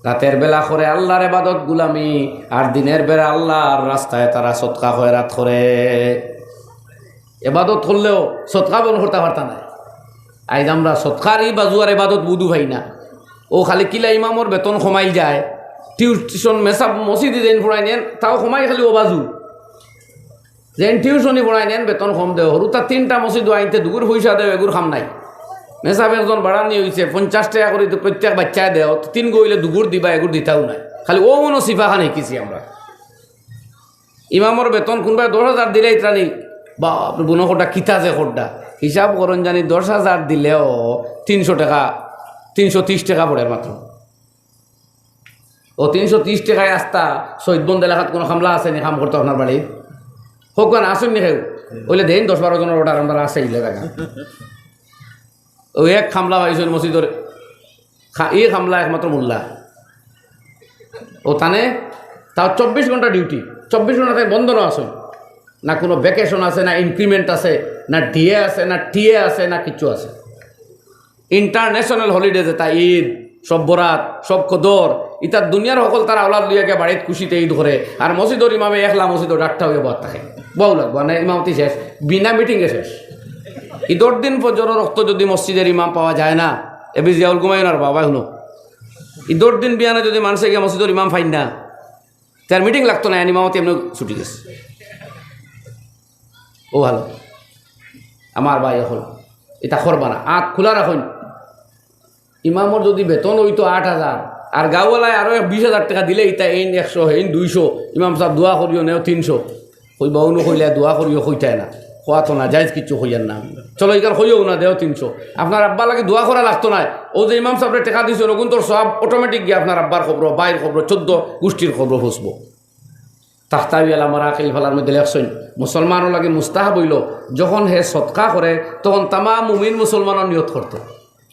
রাতের বেলা করে আল্লাহর ইবাদত গুলামি, আর দিনের বেলা আল্লাহর রাস্তায় তারা সদকা খয়রাত করে। ইবাদত করলেও সদকা বন করতে পারতা না। আজ আমরা সদকারই বাজু আর ইবাদত বুধু ভাই না। ও খালি কিলা ইমামর বেতন কমাই যায়, টিউশন মেসাব মসজিদে যেন পড়াই নেন, তাও কমাই খালি ও বাজু যেন টিউশনই পড়াই নেন, বেতন কম দেও। হরু তার 3টা মসজিদ আইনতে দুগুর পয়সা দেও, এগুর খাম নাই। মেসাব একজন বাড়ানি হয়েছে 50 টাকা করে প্রত্যেক বাচ্চায় দেও, 3 গইলে দুগুর দিবা, এগুর দিতাও নাই। খালি ও মনো সিফাখান শিখিছি আমরা। ইমামর বেতন কোনবাই 10,000 দিলে ইত্রানি বা বুনো কোটা কিতা যে কোটা হিসাব করুন জানি, 10,000 দিলেও 300 টাকা, 330 টাকা পড়ে মাত্র। ও 330 টাকায় আস্তা শহীদ বন্ধ এলাকাত কোনো খামলা আছে নি কাম করতে আপনার বাড়ি? হোক না আসুন নি কেউ, ওইলে দেন 10-12 জনের অর্ডার আমরা আছে ইলে দেখা। ওই এক খামলা পাইছেন মসজিদর, এই খামলা একমাত্র মোল্লা। ও তানে তাও 24 ঘন্টা ডিউটি, 24 ঘন্টা তাই বন্ধ না আসুন, না কোনো ভ্যাকেশন আছে, না ইনক্রিমেন্ট আছে, না ডিএ আছে, না টিএ আছে, না কিছু আছে। ইন্টারন্যাশনাল হলিডে যেটা ঈদ, সব বরাত, সব কদর, ইতার দুনিয়ার সকল তারা আওলাদ লইয়া গিয়ে বাড়িতে খুশিতে ঈদ করে। আর মসজিদর ইমামে একলা মসজিদর ডাক্তা হয়ে বহাত থাকে, বহু লাগবো না ইমামতি শেষ, বিনা মিটিংয়ে শেষ। ঈদর দিন পর্যন্ত রক্ত যদি মসজিদের ইমাম পাওয়া যায় না, এবি জিয়াউল ঘুমাইন আর বাবা শুনো, ঈদর দিন বিয়ানে যদি মানুষে গিয়ে মসজিদর ইমাম ফাইন না, তার মিটিং লাগতো না, ইমামতি এমনি ছুটি গেছে। ও ভালো আমার ভাই এখন এটা করবা না, আঁত খোলা রাখুন। ইমামর যদি বেতন হইতো 8,000 আর গাঁওয়ালায় আরও 20,000 টাকা দিলে ইতা এই 100 এই 200, ইমাম সাহেব দোয়া করিও নেও 300, কইবা অনু কইলে দোয়া করিও কইতায় না, খোয়া তো না যাইজ কিচ্ছু হইয়ার না, চলো এখান হইও না দেও 300। আপনার আব্বা লাগে দোয়া করা লাগতো না, ও যে ইমাম সাহেবের টাকা দিয়েছে ওরকম তোর সব অটোমেটিক গিয়ে আপনার আব্বার খবর, বাইর খবর, 14 গোষ্ঠীর খবর ফুসবো। তাহতাবিয়ালা মারাকিল ফলার মধ্যে লেখছেন মুসলমানও লাগে মুস্তাহাব হইল যখন হে সৎকা করে তখন তামাম মুমিন মুসলমানের নিয়ত করতো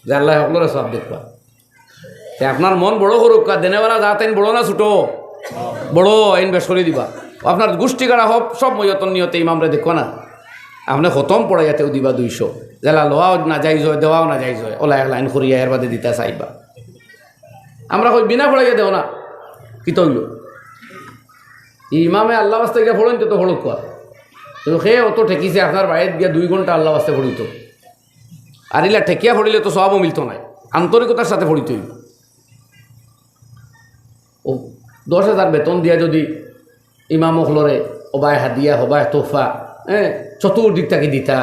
যে আল্লাহ সকলের সব দেখবা। আপনার মন বড় করুক, দেনেওয়ালা যাতেন বড় না ছোটো, বড় ইনভেস্ট করে দিবা। আপনার গোষ্ঠী কারা হোক সব ময়তন নিয়তে ইমামরে দেখো না, আপনি খতম পড়াইয়াতেও দিবা 200, জেলা লোয়াও না যাইজ হয়, দেওয়াও না যাইজ হয়, ওলা এক লাইন করিয়া এর বাদে দিতে চাইবা। আমরা কই বিনা পড়াইয়া দেও না, কি তৈল ইমামে আল্লাহ বাস্তে গিয়ে ফোড়েন তো ফোড়ক কোয়া, কিন্তু সে অত ঠেকিছে আপনার বাড়িতে গিয়া 2 ঘন্টা আল্লাহ বাস্তে ফড়িত, আর ইলা ঠেকিয়া ফড়িলে তো সবও মিলত নাই, আন্তরিকতার সাথে ফড়িত হইল। ও 10,000 বেতন দিয়া যদি ইমাম হলরে হবায় হাদিয়া, হবায় তোফা, চতুর্দিক থেকে দিতা।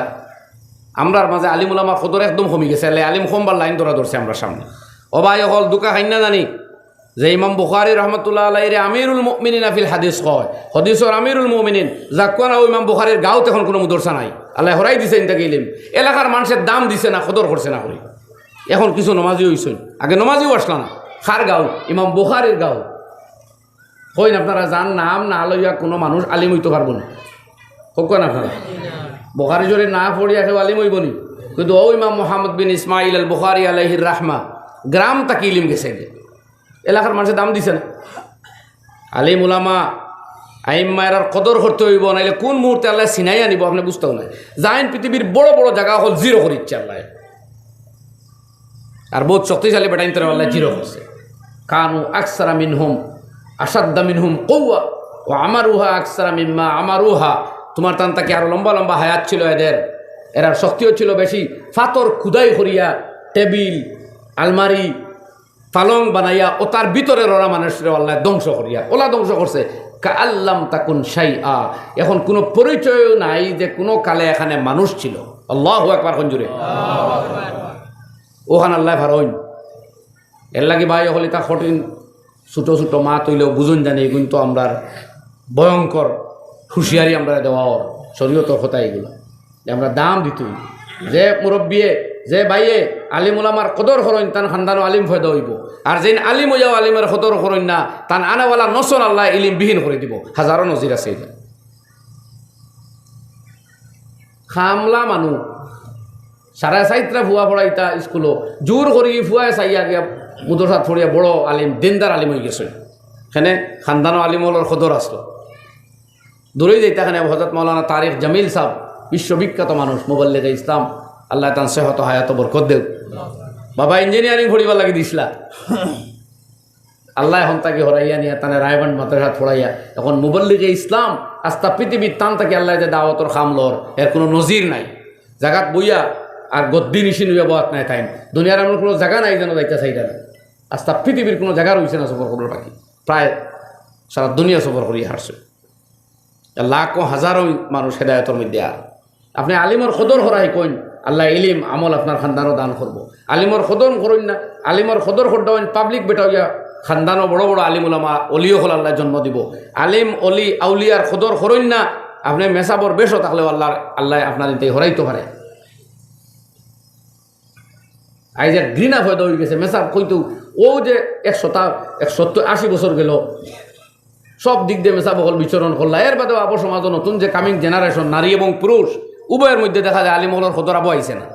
আমরার মাঝে আলিম উলামা খদর একদম কমি গেছে, আলিম কমবার লাইন ধরা ধরছে আমরা সামনে। অবায় হল দুকা খাই না জানি যে ইমাম বুখারী রহমতুল্লাহ আলাইহি আমিরুল মুমিনিন ফিল হাদিস কয়, হাদিসর আমিরুল মুমিনিন যাকুয়া ও ইমাম বুখারীর গাঁও তখন কোনো মুদরসা নাই, আল্লাহ হরাই দিছে ইনতাকে ইলিম, এলাকার মানুষের দাম দিছে না, খদর করছে না করি। এখন কিছু নমাজি হইছেন, আগে নমাজিও আসলা না, খার গাঁও ইমাম বুখারীর গাঁও কইন আপনারা যান নাম না লইয়া কোনো মানুষ আলিম হইতে পারবো না, কন আপনারা বুখারী জোরে না পড়িয়া কেউ আলিম হইব নি? কিন্তু ও ইমাম মুহাম্মদ বিন ইসমাইল আল বুখারী আলাইহির রাহমা গ্রাম তাকে ইলিম গেছে, এলাকার মানুষের দাম দিছে না। আলিম উলামা আইম্মায়ের কদর করতে হইব, নাইলে কোন মুহূর্তে আল্লাহ সিনাই আনিব আপনি বুঝতেও নাই। যাইন পৃথিবীর বড় বড় জায়গা হল জিরো করিচ্ছে আল্লাহ, আর বহুত শক্তিশালী বেটাইন তারা আল্লাহ জিরো করছে। কানু আকসারা মিনহুম আসাদ্দা মিনহুম কৌয়া ও আমারুহা আকসারা মিম্মা আমারুহা, তোমার তান তাকে আরো লম্বা লম্বা হায়াত ছিল এদের, এরা শক্তিও ছিল বেশি। ফাতর খুদাই করিয়া টেবিল আলমারি পালং বানাইয়া ও তার ভিতরের ওরা মানুষের আল্লাহ ধ্বংস করিয়া ওলা ধ্বংস করছে। কাল্লাম তাকুন শাই আ, এখন কোনো পরিচয়ও নাই যে কোনো কালে এখানে মানুষ ছিল। আল্লাহু আকবার কঞ্জুরে ওখান আল্লাহ ভারইন এর লাগে ভাই হলে তা কঠিন ছোটো ছোটো মা তৈলেও বুঝুন জানি, কিন্তু আমরা ভয়ঙ্কর হুঁশিয়ারি আমরা দেওয়া শরীয়তর কথা এগুলো যে আমরা দাম দিত, যে মুরব্বিয়ে যে বাইয়ে আলিম উলামার কদর করেন তান খানদানো আলিম ফয়দা হইব, আর যেন আলিম হইয়াও আলিমের কদর করেন না তান আনাওয়ালা নসর আল্লাহ ইলিম বিহীন করে দিব। হাজারো নজির আছে। খামলা মানুষ 4.5 ভুয়া পড়াইতা স্কুলও জোর করি ফুয়ায় চাইয়া গিয়া মুদরসাত ফড়িয়া বড় আলিম দিনদার আলিম হয়ে গেছে, এখানে খানদানো আলিমর কদর আসলো। দূরেই যাইতে এখানে হযরত মাওলানা তারিক জামিল সাহেব বিশ্ববিখ্যাত মানুষ, মুবাল্লিগে ইসলাম, আল্লাহ তান সেহত হায়াত বরকত দেব। বাবা ইঞ্জিনিয়ারিং পড়িবার লাগি দিছিলা, আল্লাহ এখন তাকে হরাইয়া নিয়ে তানে রায়বান মাদ্রাসা ফড়াইয়া এখন মুবাল্লিগে ইসলাম আস্তা পৃথিবীর টান তাকে আল্লাহ যে দাওয়াতর খামলর এর কোনো নজির নাই। জাগাত বইয়া আর গদ্দি নিশিন ব্যবহার নাই, তাই দুনিয়ার এমন কোনো জায়গা নাই যেন যাইতে চাইটা না। আস্তা পৃথিবীর কোনো জায়গা রয়েছে না সফর করার বাকি, প্রায় সারা দুনিয়া সফর করিয়া হারছে। লাখ ও হাজারো মানুষ হেদায়তের মধ্যে। আর আপনি আলিমর কদর করাই কইন আল্লাহ ইলিম আমল আপনার খানদানও দান করবো। আলিমর কদর করুন না, আলিমর কদর করতে পাবলিক বেটা হইয়া খানদানও বড় বড় আলিম উলামা অলিও হল আল্লাহ জন্ম দিব। আলিম অলি আউলিয়ার কদর করুন না, আপনি মেসাবর বেশও থাকলেও আল্লাহ আল্লাহ আপনার ইতে হরাইতে পারে। আই যে ঘৃণা ফয়দা হয়ে গেছে মেসাব কইতো ও যে 170-80 বছর গেল সব দিক দিয়ে মেসাব হল বিচরণ করলা। এর বাদেও আবো সমাজ নতুন যে কামিং জেনারেশন নারী এবং পুরুষ উভয়ের মধ্যে দেখা যায় আলিম হলর কদর আবো আইছে না,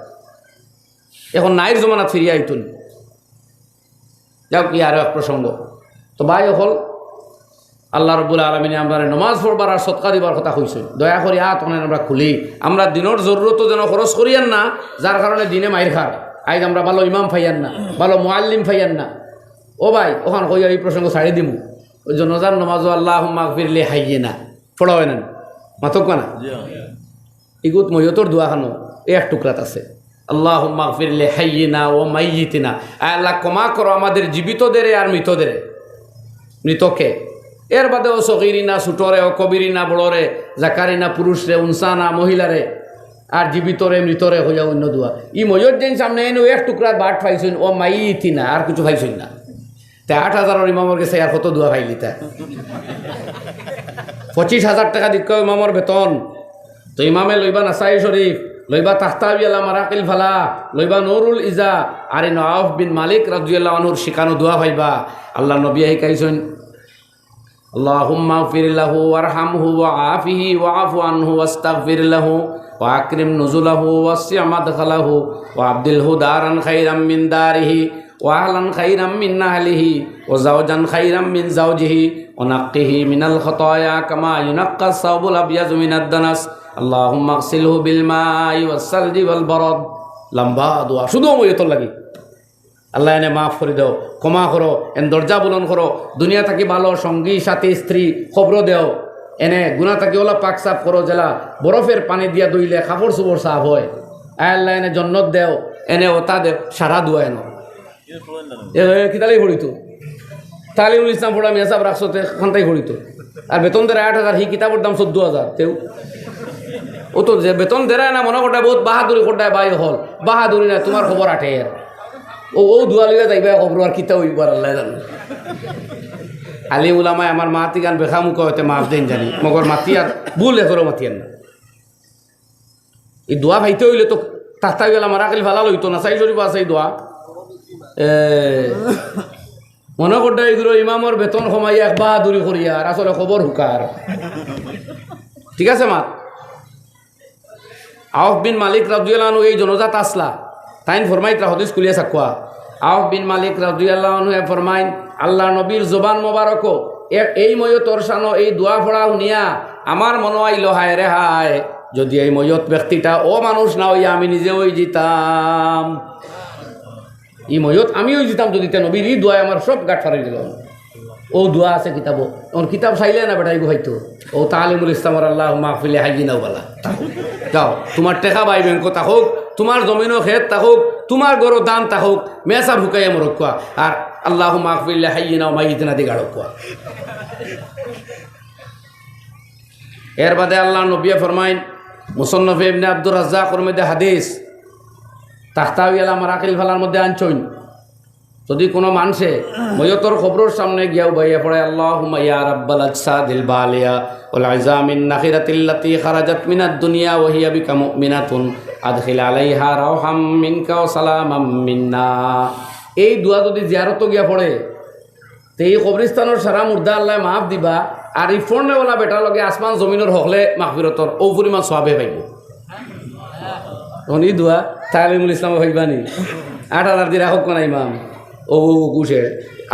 এখন নাইর জমানাত ফিরিয়ে আইতুন। যাও কি আরো এক প্রসঙ্গ তো ভাই হল আল্লাহ রব্বুল আলমিনে আমরা নমাজ পড়বার আর সৎকা দিবার কথা কইছে। দয়া করি তখন আমরা খুলি, আমরা দিনের জরুরত যেন খরচ করিয়ান না, যার কারণে দিনে মাইর খার। আজ আমরা ভালো ইমাম ফাইয়ান না, ভালো মুআল্লিম ফাইয়ান না। ও ভাই ওখান কইয়া এই প্রসঙ্গ ছাড়ি দিমু। ওই জনজার নমাজও আল্লাহুম্মা গফিরলি হাইয়িনা পড়া হয় না, মাতক না ইগুত ময়তর দোয়া খানো এক টুকরাত আছে, আল্লাহুম্মা গফিরলি হাইয়িনা ও মাইয়িতিনা। আল্লাহ ক্ষমা করো আমাদের জীবিতদের আর মৃতদের, মৃতকে। এর বাদেও সগীরিনা ছোটরে ও কবিরিনা বড়রে, জাকারিনা পুরুষরে, উনসানা মহিলারে, আর জীবিতরে মৃতরে হইয়া অন্য দোয়া। ই ময়ত দিন সামনে এনে এক টুকরা বাট পাইছেন ও মাইয়িতিনা, আর কিছু পাইছেন না। তা 8,000 ইমামর গেছে আর কত দোয়া পাইলি তা? 25,000 টাকা দিক ইমামর বেতন। তো ইমামে লইবা নাসাই শরীফ, লইবা তাখতাবি আলা মারাকিল ফালা, লইবা নুরুল ইজা, আর নওয়াফ বিন মালিক রাদিয়াল্লাহু আনহুর শিখানো দোয়া পাইবা। আল্লাহ নবী শিখাইছেন আল্লাহুম্মা গফির লাহু ওয়ারহামহু ওয়াআফিহি ওয়াআফু আনহু ওয়াস্তাগফির লাহু ওয়া আকরিম নুজুলাহু ওয়াসি' মাদখালাহু ওয়া আবদিলহু দারান খায়রাম মিন দারিহি ওয়া আহলান খায়রাম মিন আহলিহি ওয়া যাওজান খায়রাম মিন যাওজিহি ওয়া নাক্কিহি মিনাল খাতায়া কামা ইউনাক্কাস সাওবুল আবয়াজু মিনাদ দানাস আল্লাহুম্মা গসিলহু বিল মাই ওয়াস সালজি ওয়াল বারাদ। লম্বা দোয়া, শুধু ময়তর লাগি। আল্লাহ এনে মাফ করে দাও, ক্ষমা করো, এন দরজা বুলন করো, দুনিয়া থাকি ভালো সঙ্গী সাথী স্ত্রী খবর দেও, এনে গুণা থাকি ওলা পাক সাফ করো, জেলা বরফের পানি দিয়া দইলে কাপড় চোপড় সাফ হয়। আল্লাহ এনে জন্নত দেও, এনে ওতা দেও, সারা দোয়া এনো কিতালেই পড়িত। তালিমুল ইসলাম পড়া মিয়া সাহেব রাখছো খানটাই পড়িত। আর বেতন দেয় 8,000, সেই কিতাবের দাম 14,000। তেও ও তো যে বেতন দেয় না মনে করটায় বহুত বাহাদুরি করটায় বাই হল, বাহাদুরি না তোমার খবর 8,000। ও দোয়া লিয়া যাইবা খবর আর কিতা হইবার আল্লাহ জানো। আলি উলামায় আমার মাতি গান বেখা মুখ হইতে মাফ দেন জানি, মগর মাতি আর ভুল এখরো মাতিয়ান না। এই দোয়া ভাইতে হইলে তো তাস্তা গেলাম মারাকিল ভালা লইতো না, সাই শরীফ আছে এই দোয়া। মনে করটায় এগুলো ইমামর বেতন কমাইয়া এক বাহাদুরি করিয়া আর আসলে খবর হুকার। ঠিক আছে মা। আওফ বিন মালিক রাদিয়াল্লাহু আনহু এই জনজাত আসলা তাইন ফরমাইতরা হদিস কুলিয়া সাকুয়া। আওফ বিন মালিক রাদিয়াল্লাহু আনহু ফরমাইন আল্লাহ নবীর জবান মোবারক এই ময়তর শানো এই দোয়া পড়া শুনিয়া আমার মনে আইল হায় রে হায়, যদি এই ময়ত ব্যক্তিটা ও মানুষ না হইয়া আমি নিজে হই জিতাম। এই ময়ত আমি হই জিতাম যদি তে নবীর এই দোয়া আমার সব গাঁট ফারাই দিল। ও দোয়া আছে কিতাব, ওর কিতাব চাইলে না বেটাইব হয়তো। ও তালিমুল ইসলামর আল্লাহুম্মা গফিরলি হাইয়িনা বালা যাও, তোমার টেকা বাই ব্যাংক থাকুক, তোমার জমিনও খেত থাকুক, তোমার গরো দান থাকুক, মেসা ভুকাইয়া মরক কোয়া, আর আল্লাহুম্মা গফিরলি হাইয়িনা ওয়া মাইয়িতিনা দি গাড়ক কোয়া। এর বাদে আল্লাহ নবী ফরমাইন মুসান্নাফ ইবনে আব্দুর রাজ্জাকের মধ্যে হাদিস তাখতাওয়ি আলা মারাকিল ফালার মধ্যে আনছইন, যদি কোনো মানুষে ময়তর খবরের সামনে গিয়াও বাইয়া পড়ে আল্লাহুম্মা ইয়া রাব্বাল আজসাদিল বালিয়া ওয়াল আযামিন নাখিরাতিল্লাতী খারাজাত মিনাদ দুনিয়া ওয়া হিয়া বিকা মুমিনাতুন আদখিল আলাইহা রাওহাম মিনকা ওয়া সালামাম মিন্না। এই দোয়া যদি জিয়ারত গিয়া পড়ে তো এই কবরস্থানের সারা মুর্দা আল্লাহ মাফ দিবা, আর এই ফোনওয়ালা বেটার লগে আসমান জমিনের হকলে মাগফিরতর ও পরিমাণ সওয়াবে পাইব। এই দোয়া তালিমুল ইসলাম হইবানি 8,000 দি রাখক না ইমাম ও গুছে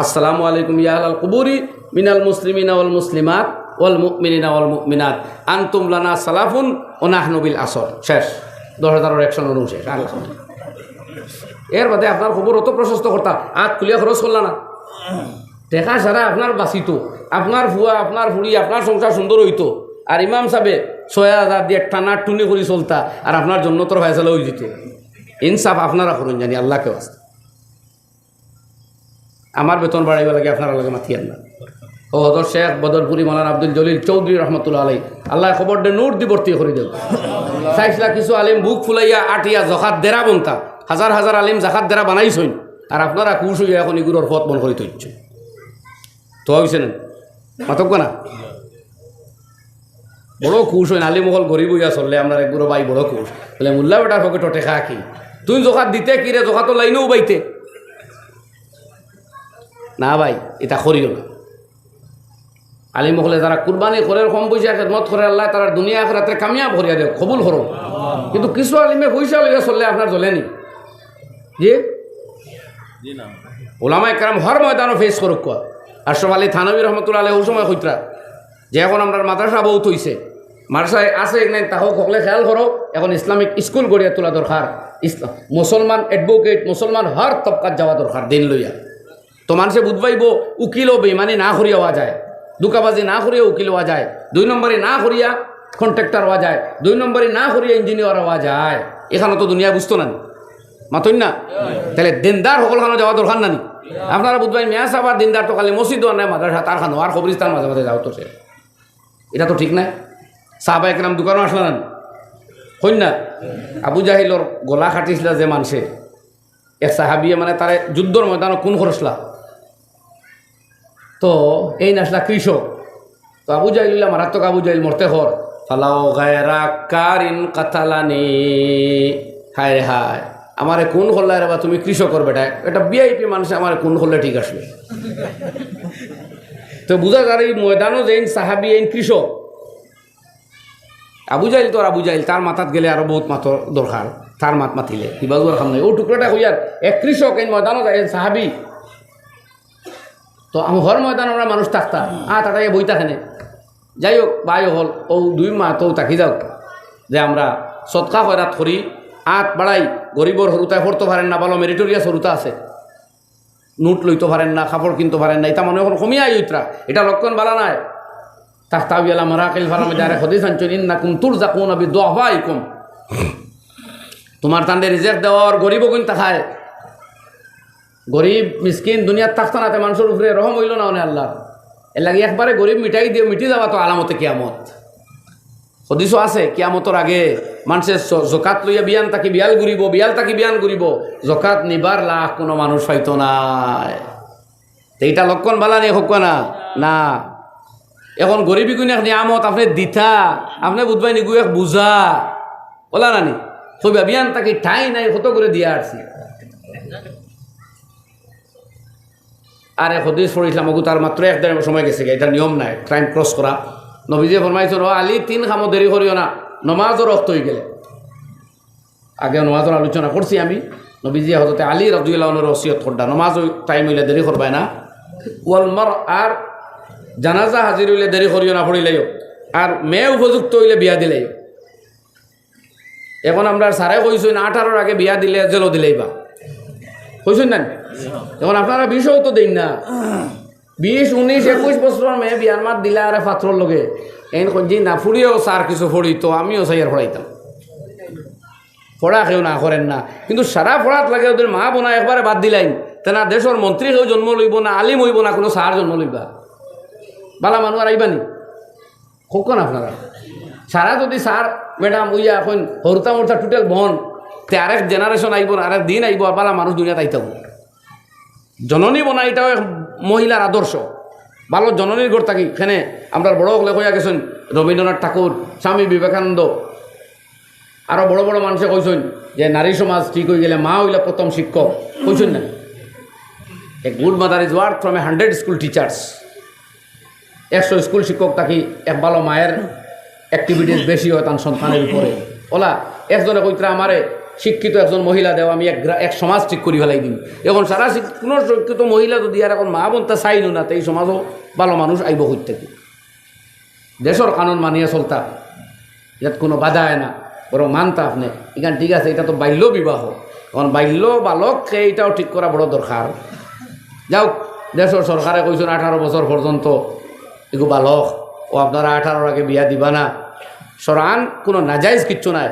আসসালামু আলাইকুম ইয়া আহলাল কুবুরি মিনাল মুসলিমিনা ওয়াল মুসলিমাত ওয়াল মুমিনিনা ওয়াল মুমিনাত আনতুম লানা সালাফুন ওয়া নাহনু বিল আসর। শেষ 10,109 শেষ। এর বাদে আপনার খবর অত প্রশস্ত করতা আত খুলিয়া খরচ করলা না, দেখা সারা আপনার বাঁচিত, আপনার ফুয়া আপনার ফুড়ি আপনার সংসার সুন্দর হইতো, আর ইমাম সাহেবে 6,000 দিয়ে টানা টুনি করে চলতা, আর আপনার জন্য তোর ফয়সালা হয়ে যেত। ইনসাফ আপনারা করুন জানি আল্লাহকে বাস্তা। আমার বেতন বাড়াইবা লাগে আপনারা লাগে মাতিয়ান না। ও হজর শেখ বদরপুরি মৌলানা আব্দুল জলিল চৌধুরী রহমতুল্লাহ আলাই আল্লাহ খবর দে নূর দি ভর্তি করে দেব। চাইছিলা কিছু আলিম বুক ফুলাইয়া আটিয়া জখাত দেরা বনতা, হাজার হাজার আলিম জাকাত দেরা বানাইছইন, আর আপনারা কুশ হইয়া এখন এগুলোর পথ বন করে তৈছ তো হয়েছে না মাতক না। বড় খুশ হইন আলিম মহল গরিব হইয়া চললে আপনার একগুলো ভাই বড় খুশ বলে মোল্লা বেটার পকেট টেকা কি তুই জখাত দিতে কি রে, জখাতো লাইনেও বাইতে না ভাই, এটা করিও না। আলিম মহলে যারা কুরবানি করে কম পয়সা খেদমত করে আল্লাহ তারা দুনিয়া আখিরাতে কামিয়াব করিয়া দেয়, কবুল করো। কিন্তু কিছু আলিমে পয়সা লইয়া চললে আপনার চলেনি যে ওলামায়ে কেরাম হর ময়দানও ফেস করুক। আশরাফ আলী থানভী রহমতুল্লাহ আলাইহি ওই সময় কইতরা যে এখন আমরা মাদ্রাসা বহুত হইছে, মাদ্রাসায় আছে নাই তাহলে সকলে খেয়াল করো, এখন ইসলামিক স্কুল গড়িয়া তোলা দরকার। ইসলাম মুসলমান এডভোকেট, মুসলমান হর তবকাত যাওয়া দরকার দিন লইয়া। তো মানুষে বুঝবাইব উকিলও বেমানি না করিয়া হওয়া যায়, দুকাবাজি না করিয়া উকিল হওয়া যায়, 2 নম্বরে না করিয়া কন্ট্রাক্টর হওয়া যায়, 2 নম্বরে না করিয়া ইঞ্জিনিয়ার হওয়া যায়। এখানে তো দুনিয়া বুঝতো না মাতই না, তাহলে দিনদার সকলখানে যাওয়া দরকার নানি। আপনারা বুঝবাই মেয়া সাবার দিনদার তো খালি মসজিদ নাই মাদ্রাসা তার খানো আর কবরিস্তান মাঝে মাঝে যাও, তো সে এটা তো ঠিক নাই। সাহাবা একরাম দোকানও আসলা না হইন না। আবু জাহিলর গলা কাটিছিল যে মানুষে, এক সাহাবিয়ে মানে তারে যুদ্ধর ময়দানও কোন খরসলা, তো এই নাসলা কৃষক। তো আবু জাহিল মারাত্মক আবু জাহিল মরতে হর ফালাও গায়রা কারিন কাতালানি, হায় রে হায় আমারে কোন করলে রে বা তুমি কৃষকর বেটা, এটা ভিআইপি মানুষে আমার কোন করলে ঠিক আসবে। তো বুঝা যার এই ময়দানও যে সাহাবি এই কৃষক। আবু জাহিল তো আর আবু জাহিল, তার মাথাত গেলে আরো বহুত মাথর দরকার, তার মাত মাতিলে কিবা জোর খাম নাই। ও টুকরাটা হইয়ার এক কৃষক এই ময়দানও যায় সাহাবি। তো হর ময়দান আমরা মানুষ থাকতাম তাটাই বই থাকেনে। যাই হোক বাই হল ও 2 মাহ তো থাকি যাও যে আমরা সৎকা খয়রাত করি, বাড়াই গরিবর হরুতায় পড়তে পারেন না, ভালো মেরিটোরিয়াস হরুতা আছে, নোট লইতে পারেন না, কাপড় কিনতে পারেন না, এটা মনে এখন কমিয়া ইত্রা, এটা লক্ষণ বালা নাই। তাহতাবিয়ালা মারাকিল ফারামে যারে হদিস আনচুন না কুম তুর জাকুন আবি দোয়াইকুম, তোমার তান্ডে রিজেক্ট দেওয়ার গরিব গুণ তাকায়, গরিব মিসকিন দুনিয়ার থাকতো না, মানুষের উপরে রহম হইল না অনেক আল্লাহ। এর লাগে একবারে গরিব মিটাই দিয়ে মিটি যাওয়া তো আলামতে কিয়ামত। হদিসও আছে কিয়ামতর আগে মানুষের জকাত লইয়া বিয়ান তাকি বিয়াল ঘুরিব, বিয়াল তাকি বিয়ান ঘুরিব, জকাত নিবার লাখ কোনো মানুষ হয়তো নাই। এইটা লক্ষণ বালা নেই হোক না না। এখন গরিবী গুণ এক নিয়ামত আপনি দিথা, আপনি বুঝবাই নি গুয়ে বুঝা বলা নানি সবি বিয়ান তাকি ঠাই নাই কত করে দিয়া আসছি। আর এক হদিস পড়িছিলাম ওগু তার মাত্র 1-1.5 সময় গেছে, এটা নিয়ম নাই টাইম ক্রস করা। নবীজি ফরমাইছেন আলী 3 খামো দেরি করিও না, নমাজও রক্ত হয়ে গেলে। আগে নমাজের আলোচনা করছি আমি। নবীজি হজরতে আলী রাদিয়াল্লাহু আনহুর ওসিয়ত করডা নমাজ টাইম হইলে দেরি করবাই না। ওয়ালমার আর জানাজা হাজির হইলে দেরি করিও না পড়িলেও, আর মেয়ে উপযুক্ত হইলে বিয়া দিলেই। এখন আমরা সারে কইছেন 18-র আগে বিয়া দিলে জেলও দিলেই বা কইছেন না। এখন আপনারা 20ও তো দিন না, 20, 19, 21 বছরের মেয়ে বিয়ার মাত দিলে আরে পাত্রর লগে এই কঞ্জি না ফুড়িও সার কিছু ফড়ি তো আমিও সাইয়ার ফড়াইতাম। ফড়া কেউ না করেন না, কিন্তু সারা ফড়াত লাগে ওদের মা বোনা একবারে বাদ দিলাইন তেনা দেশের মন্ত্রী কেউ জন্ম লইব না, আলিম হইব না, কোনো সার জন্ম লইবা বালা মানুষ আর আইবানি কখন আপনারা সারা যদি সার ম্যাডাম উইয়া এখন হরতা মরতা টোটাল বন তে আরেক জেনারেশন আইব না, আরেক দিন আইব, আর বালা মানুষ দুনিয়াত আইতাব। জননী বনা এটাও এক মহিলার আদর্শ। ভালো জননীর ঘর থাকি এখানে আমরা বড় হলে কইয়া গেছেন রবীন্দ্রনাথ ঠাকুর, স্বামী বিবেকানন্দ, আরও বড় বড় মানুষে কইছেন যে নারী সমাজ ঠিক হয়ে গেলে মা হইলে প্রথম শিক্ষক কইছেন না। A good mother is work from 100 school teachers. 100 school শিক্ষক থাকি এক ভালো মায়ের অ্যাক্টিভিটিস বেশি হয় তার সন্তানের উপরে। ওলা একজনে কইতরা আমারে শিক্ষিত একজন মহিলা দেও, আমি এক সমাজ ঠিক করি ফেলাই দিন। এখন সারা কোনো শিক্ষিত মহিলা যদি আর এখন মা বোনটা চাইল না, তো এই সমাজও ভালো মানুষ আইব হইতে কি দেশের কানুন মানিয়ে চলতা, ইয়াত কোনো বাধা হয় না, বরং মানতা আপনি এখান ঠিক আছে। এটা তো বাল্য বিবাহ, এখন বাল্য বালককে এইটাও ঠিক করা বড় দরকার। যাও দেশের সরকারে কইছেন 18 বছর পর্যন্ত এগু বালক, ও আপনারা 18-র আগে বিয়া দিবা না। সরান কোনো নাজাইজ কিচ্ছু নাই,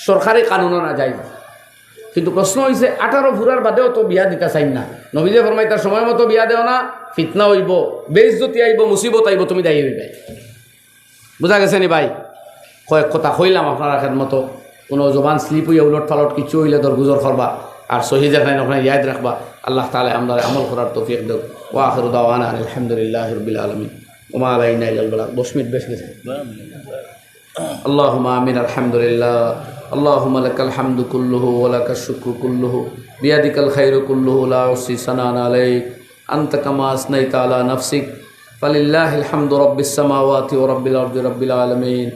সরকারি কানুনও নাজাইজ। কিন্তু প্রশ্ন হয়েছে 18 ফুরার বাদেও তো বিয়া দিতে চাই না। নবীজে ফরমাই তার সময় মতো বিয়া দেও না, ফিতনা হইব, বেইজ্জতি আইব, মুসিবত আইব, তুমি দায়ী হইবে। বুঝা গেছে নি ভাই? কয়েক কথা কইলাম আপনারা মতো কোনো জবান স্লিপ হইয়া উলট ফালট কিছু হইলে দরগুজর করবা, আর শহীদ এখানে ওখানে ইয়াদ রাখবা। আল্লাহ তাআলা আমরা আমল করার তৌফিক দেব। ওয়া আখিরু দাওয়ানা আলহামদুলিল্লাহি রাব্বিল আলামিন। ওমা আলাইনা ইল্লাল বালাগ। 10 মিনিট বেশ গেছে। আল্লাহুম্মা আমিন। আলহামদুলিল্লাহ। আল্লাহুম্মা লাকাল হামদু কুল্লুহু ওয়া লাকাশ শুকরু কুল্লুহু বিয়াদিকাল খায়রু কুল্লুহু লা উহসি সানান আলাইক আনতা কামা আসনাইতা আলা নাফসিক ফালিল্লাহিল হামদু রাব্বিস সামাওয়াতি ওয়া রাব্বিল আরদি রাব্বিল আলামিন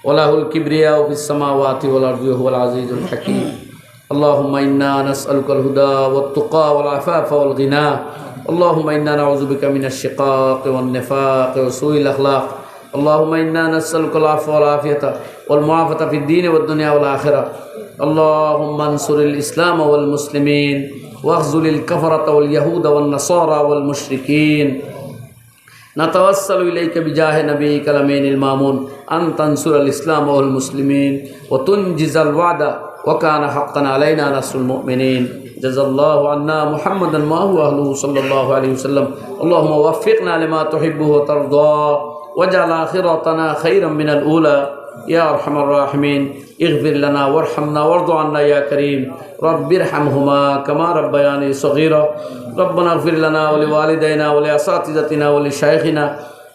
ওয়া লাহুল কিবরিয়াউ ফিস সামাওয়াতি ওয়াল আরদি ওয়া হুয়াল আজিজুল হাকীম। اللهم إنا نسألك الهدى والتقى والعفاف والغنى. اللهم إنا نعوذ بك من الشقاق والنفاق وسوء الأخلاق اللهم إنا نسألك العفو والعافية والمعافاة في الدين والدنيا والآخرة. اللهم انصر الإسلام والمسلمين واخذل الكفرة واليهود والنصارى والمشركين. نتوسل إليك بجاه نبيك الأمين المامون أن تنصر الإسلام والمسلمين وتنجز الوعد وكان حقا علينا نصر المؤمنين. جزا الله عنا محمدا ما هو أهله صلى الله عليه وسلم. اللهم وفقنا لما تحبه وترضى واجعل آخرتنا خيرا من الأولى يا أرحم الراحمين. اغفر لنا وارحمنا وارض عنا يا كريم. رب ارحمهما كما ربياني صغيرا. ربنا اغفر لنا ولوالدينا ولأساتذتنا ولشيخنا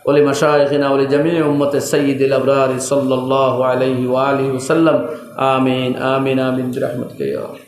ولمشايخنا ولجميع أمة السيد الأبرار صلى الله عليه وآله وسلم. آمين آمين آمين برحمتك يا رب.